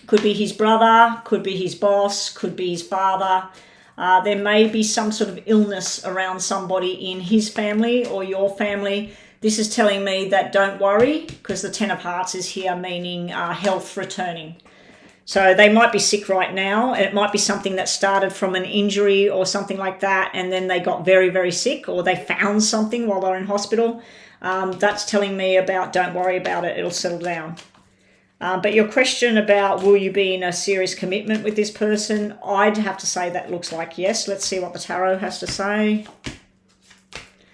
Could be his brother, could be his boss, could be his father. There may be some sort of illness around somebody in his family or your family. This is telling me that don't worry, because the Ten of Hearts is here, meaning health returning. So they might be sick right now. It might be something that started from an injury or something like that, and then they got very, very sick, or they found something while they're in hospital. That's telling me about don't worry about it, it'll settle down. But your question about will you be in a serious commitment with this person, I'd have to say that looks like yes. Let's see what the tarot has to say.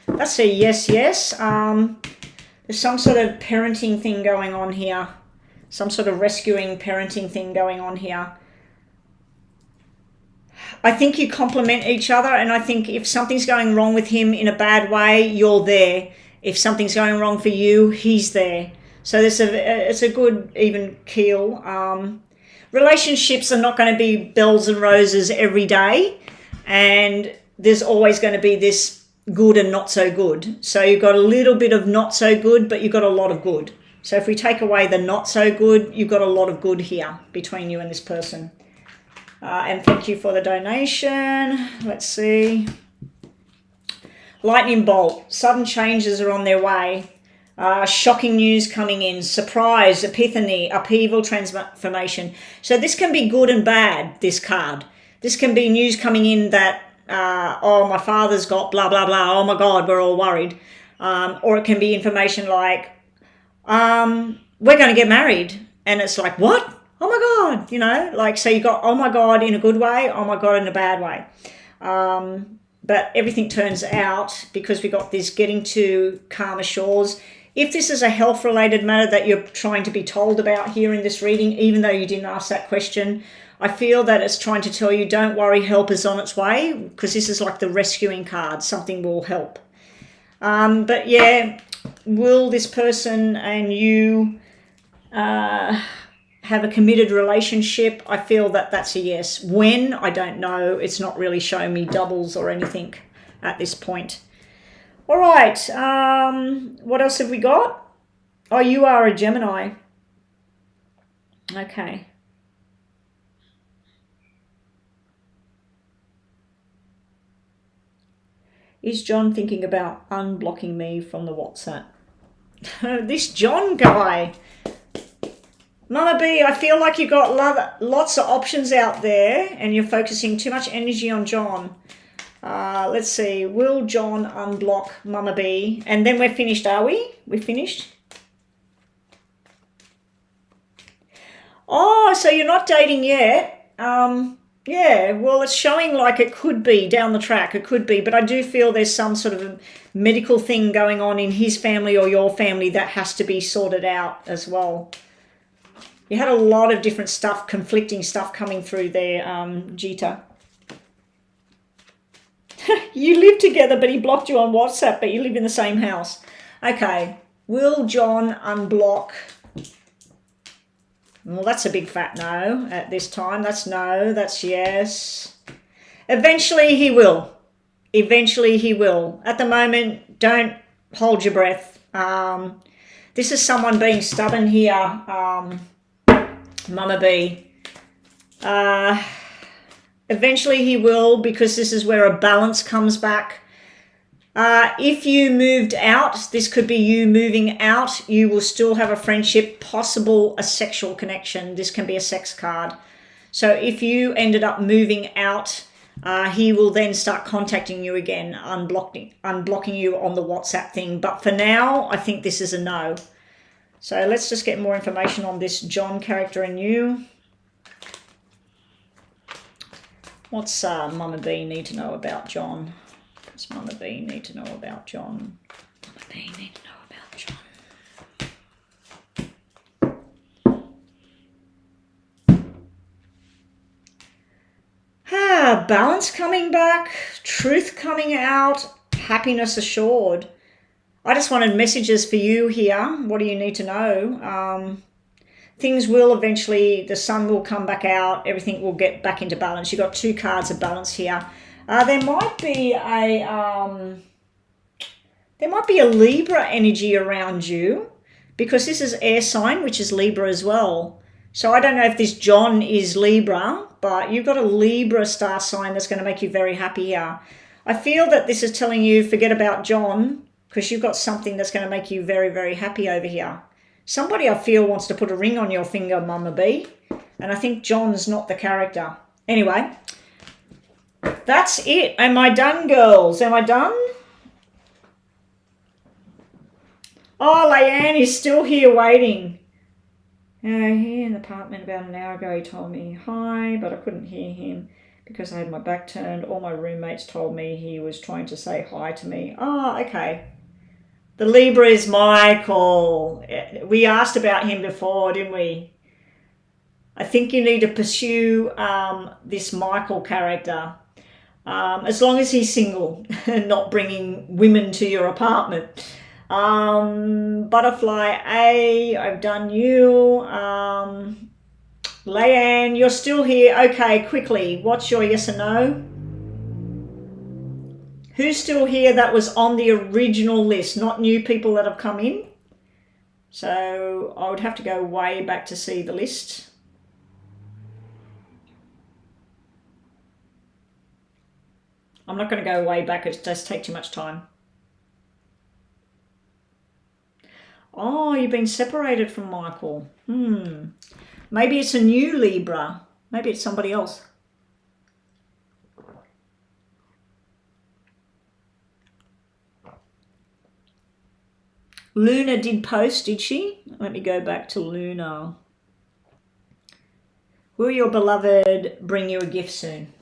That's a yes, yes. There's some sort of parenting thing going on here. Some sort of rescuing parenting thing going on here. I think you complement each other, and I think if something's going wrong with him in a bad way, you're there. If something's going wrong for you, he's there. So it's a good even keel. Relationships are not going to be bells and roses every day, and there's always going to be this good and not so good. So you've got a little bit of not so good, but you've got a lot of good. So if we take away the not so good, you've got a lot of good here between you and this person. And thank you for the donation. Let's see. Lightning bolt. Sudden changes are on their way. Shocking news coming in. Surprise, epiphany, upheaval, transformation. So this can be good and bad, this card. This can be news coming in that, oh, my father's got blah, blah, blah. Oh, my God, we're all worried. Or it can be information like, we're going to get married. And it's like, what? Oh my God, you know, like, so you got, oh my God, in a good way, oh my God, in a bad way. But everything turns out, because we got this getting to calmer shores. If this is a health related matter that you're trying to be told about here in this reading, even though you didn't ask that question, I feel that it's trying to tell you, don't worry, help is on its way, because this is like the rescuing card, something will help. But yeah, will this person and you have a committed relationship? I feel that that's a yes. When? I don't know. It's not really showing me doubles or anything at this point. All right. What else have we got? Oh, you are a Gemini. Okay. Is John thinking about unblocking me from the WhatsApp? This John guy. Mama B, I feel like you've got lots of options out there and you're focusing too much energy on John. Let's see. Will John unblock Mama B? And then we're finished, are we? We're finished? Oh, so you're not dating yet. Yeah, well, it's showing like it could be down the track. It could be. But I do feel there's some sort of a medical thing going on in his family or your family that has to be sorted out as well. You had a lot of different stuff, conflicting stuff coming through there, Jita. You live together, but he blocked you on WhatsApp, but you live in the same house. Okay. Will John unblock? Well, that's a big fat no at this time. That's no. That's yes. Eventually he will. Eventually he will. At the moment, don't hold your breath. This is someone being stubborn here, Mama B. Eventually he will, because this is where a balance comes back. If you moved out, this could be you moving out, you will still have a friendship, possible a sexual connection. This can be a sex card. So if you ended up moving out, he will then start contacting you again, unblocking you on the WhatsApp thing. But for now, I think this is a no. So let's just get more information on this John character and you. What's Mama B need to know about John? What's Mama B need to know about John? Mama B need to know about John. Balance coming back, truth coming out, happiness assured. I just wanted messages for you here. What do you need to know? Things will eventually, the sun will come back out. Everything will get back into balance. You've got 2 cards of balance here. There might be a Libra energy around you, because this is air sign, which is Libra as well. So I don't know if this John is Libra, but you've got a Libra star sign that's going to make you very happy here. I feel that this is telling you forget about John, because you've got something that's going to make you very, very happy over here. Somebody I feel wants to put a ring on your finger, Mama B, and I think John's not the character. Anyway, that's it. Am I done, girls? Am I done? Oh, Leanne is still here waiting. Here in the apartment about an hour ago, he told me hi, but I couldn't hear him because I had my back turned. All my roommates told me he was trying to say hi to me. Oh, okay. The Libra is Michael. We asked about him before, didn't we? I think you need to pursue this Michael character. As long as he's single and not bringing women to your apartment. Butterfly A, I've done you. Leanne, you're still here. Okay, quickly, what's your yes or no? Who's still here that was on the original list, not new people that have come in? So I would have to go way back to see the list. I'm not going to go way back, it does take too much time. Oh, you've been separated from Michael. Maybe it's a new Libra. Maybe it's somebody else. Luna did post, did she? Let me go back to Luna. Will your beloved bring you a gift soon?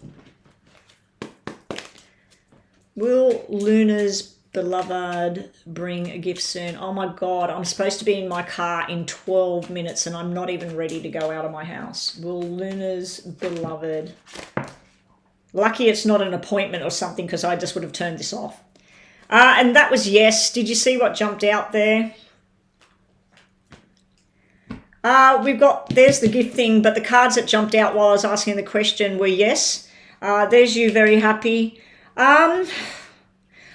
Will Luna's beloved bring a gift soon? Oh my God, I'm supposed to be in my car in 12 minutes and I'm not even ready to go out of my house. Will Luna's beloved... Lucky it's not an appointment or something, because I just would have turned this off. And that was yes. Did you see what jumped out there? There's the gift thing, but the cards that jumped out while I was asking the question were yes. There's you very happy. I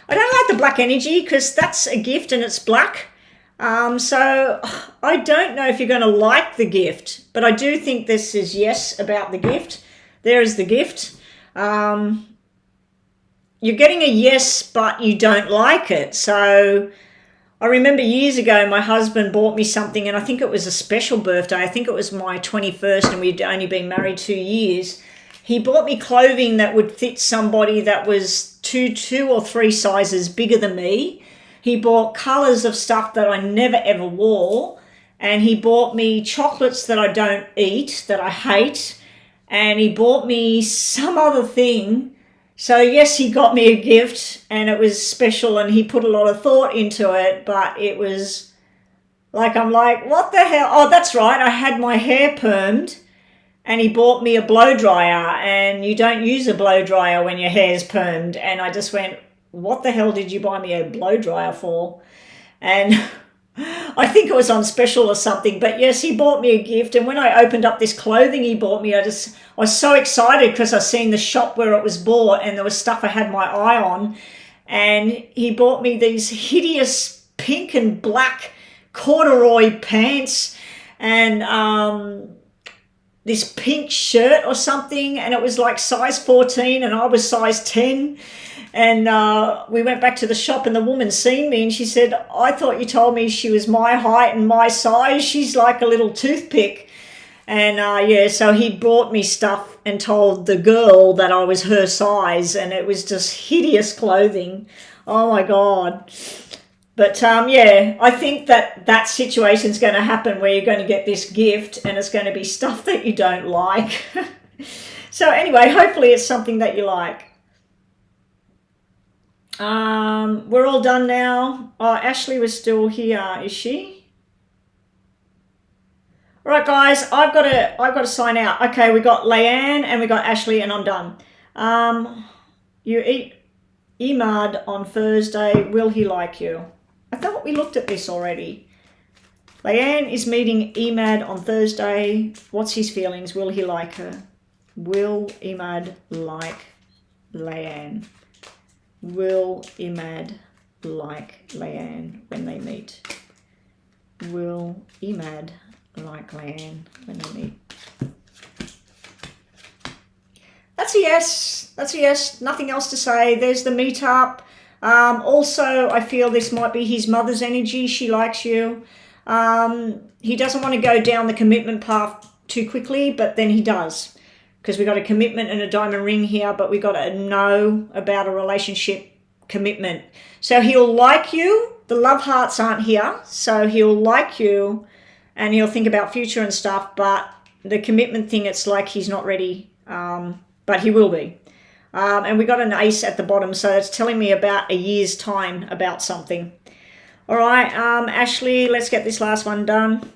don't like the black energy because that's a gift and it's black. So I don't know if you're going to like the gift, but I do think this is yes about the gift. There is the gift. You're getting a yes, but you don't like it. So I remember years ago, my husband bought me something, and I think it was a special birthday. I think it was my 21st, and we'd only been married 2 years. He bought me clothing that would fit somebody that was two or three sizes bigger than me. He bought colours of stuff that I never ever wore. And he bought me chocolates that I don't eat, that I hate. And he bought me some other thing. So yes, he got me a gift and it was special and he put a lot of thought into it, but it was like, I'm like, what the hell? Oh, that's right. I had my hair permed and he bought me a blow dryer, and you don't use a blow dryer when your hair's permed. And I just went, what the hell did you buy me a blow dryer for? And I think it was on special or something, but yes, he bought me a gift. And when I opened up this clothing he bought me, I was so excited because I seen the shop where it was bought and there was stuff I had my eye on. And he bought me these hideous pink and black corduroy pants and this pink shirt or something. And it was like size 14 and I was size 10. And we went back to the shop and the woman seen me and she said, I thought you told me she was my height and my size. She's like a little toothpick. And yeah, so he brought me stuff and told the girl that I was her size, and it was just hideous clothing. Oh my God. But yeah, I think that situation's going to happen where you're going to get this gift and it's going to be stuff that you don't like. So anyway, hopefully it's something that you like. We're all done now. Oh, Ashley was still here, is she? All right, guys, I've got to sign out. Okay, we got Leanne and we got Ashley, and I'm done. You eat Emad on Thursday. Will he like you? I thought we looked at this already. Leanne is meeting Emad on Thursday. What's his feelings? Will he like her? Will Emad like Leanne? Will Emad like Leanne when they meet? Will Emad like Leanne when they meet? That's a yes. That's a yes. Nothing else to say. There's the meetup. Also, I feel this might be his mother's energy. She likes you. He doesn't want to go down the commitment path too quickly, but then he does. Because we got a commitment and a diamond ring here, but we got a know about a relationship commitment. So he'll like you. The love hearts aren't here. So he'll like you and he'll think about future and stuff. But the commitment thing, it's like he's not ready. But he will be. And we got an ace at the bottom, so it's telling me about a year's time about something. All right, Ashley, let's get this last one done.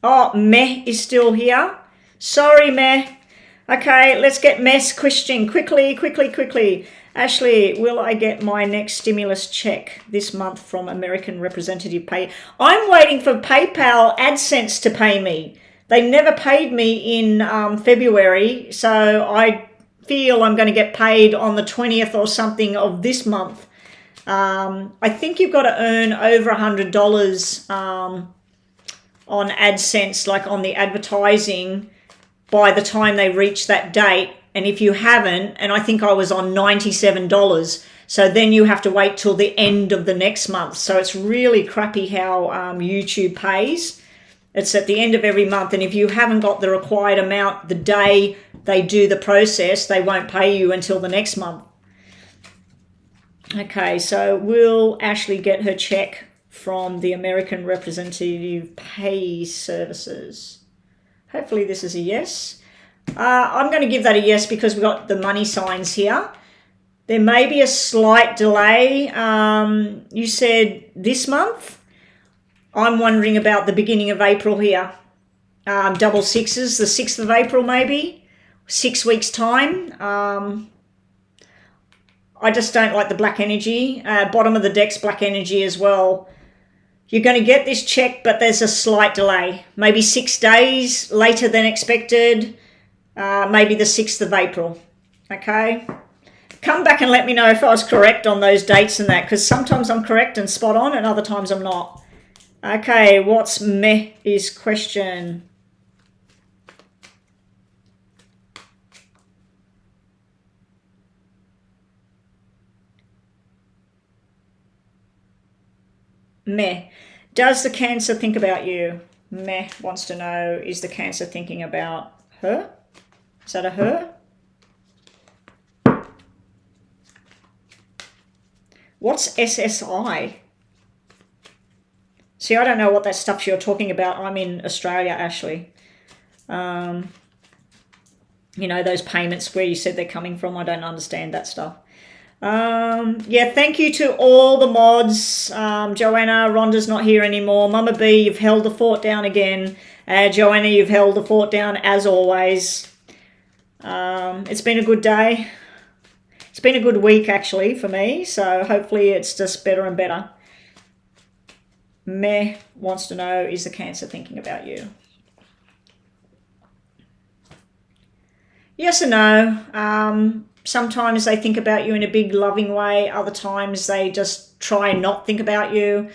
Oh, Meh is still here. Sorry, Meh. Okay, let's get Meh's question quickly. Ashley, will I get my next stimulus check this month from American Representative Pay? I'm waiting for PayPal AdSense to pay me. They never paid me in February, so I feel I'm going to get paid on the 20th or something of this month. I think you've got to earn over $100 on AdSense, like on the advertising, by the time they reach that date. And if you haven't, and I think I was on $97, so then you have to wait till the end of the next month. So it's really crappy how YouTube pays. It's at the end of every month, and if you haven't got the required amount the day they do the process, they won't pay you until the next month. Okay, so will Ashley get her check from the American Representative Pay Services? Hopefully this is a yes. I'm going to give that a yes because we've got the money signs here. There may be a slight delay. You said this month? I'm wondering about the beginning of April here. Double sixes, the 6th of April maybe. 6 weeks time. I just don't like the black energy. Bottom of the deck's black energy as well. You're going to get this check, but there's a slight delay. Maybe 6 days later than expected. Maybe the 6th of April. Okay? Come back and let me know if I was correct on those dates and that, because sometimes I'm correct and spot on and other times I'm not. Okay, what's Meh's question? Meh. Does the Cancer think about you? Meh wants to know, is the Cancer thinking about her? Is that a her? What's SSI? See, I don't know what that stuff you're talking about. I'm in Australia, Ashley. You know, those payments where you said they're coming from. I don't understand that stuff. Yeah, thank you to all the mods. Joanna, Rhonda's not here anymore. Mama B, you've held the fort down again. Joanna, you've held the fort down as always. It's been a good day. It's been a good week, actually, for me. So hopefully it's just better and better. Meh wants to know, is the Cancer thinking about you? Yes and no. Sometimes they think about you in a big loving way. Other times they just try and not think about you.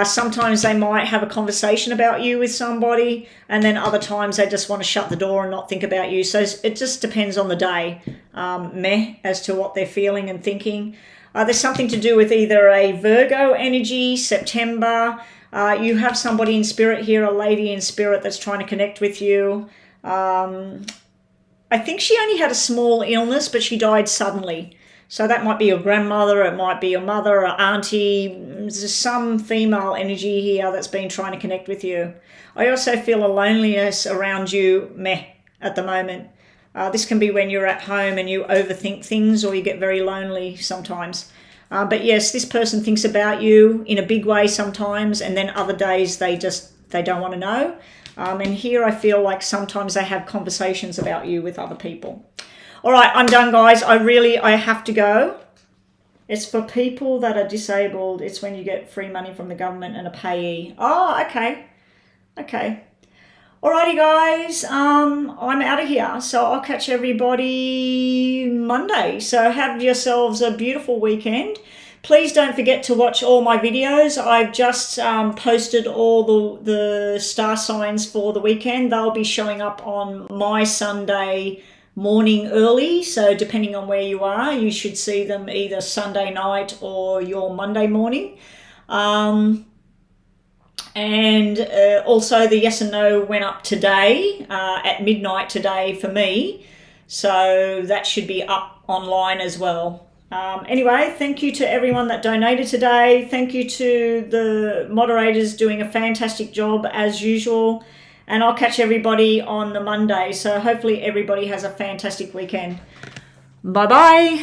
Sometimes they might have a conversation about you with somebody, and then other times they just want to shut the door and not think about you. So it just depends on the day, Meh, as to what they're feeling and thinking. There's something to do with either a Virgo energy, September. You have somebody in spirit here, a lady in spirit that's trying to connect with you. I think she only had a small illness, but she died suddenly. So that might be your grandmother, it might be your mother or auntie. There's some female energy here that's been trying to connect with you. I also feel a loneliness around you, Meh, at the moment. This can be when you're at home and you overthink things, or you get very lonely sometimes. But yes, this person thinks about you in a big way sometimes, and then other days they don't want to know. And here I feel like sometimes they have conversations about you with other people. All right, I'm done, guys. I have to go. It's for people that are disabled. It's when you get free money from the government and a payee. Oh, okay. Okay. Alrighty, guys. I'm out of here. So I'll catch everybody Monday. So have yourselves a beautiful weekend. Please don't forget to watch all my videos. I've just posted all the star signs for the weekend. They'll be showing up on my Sunday morning early. So depending on where you are, you should see them either Sunday night or your Monday morning. And also the yes and no went up today at midnight today for me. So that should be up online as well. Anyway, thank you to everyone that donated today. Thank you to the moderators doing a fantastic job as usual. And I'll catch everybody on the Monday. So hopefully everybody has a fantastic weekend. Bye-bye.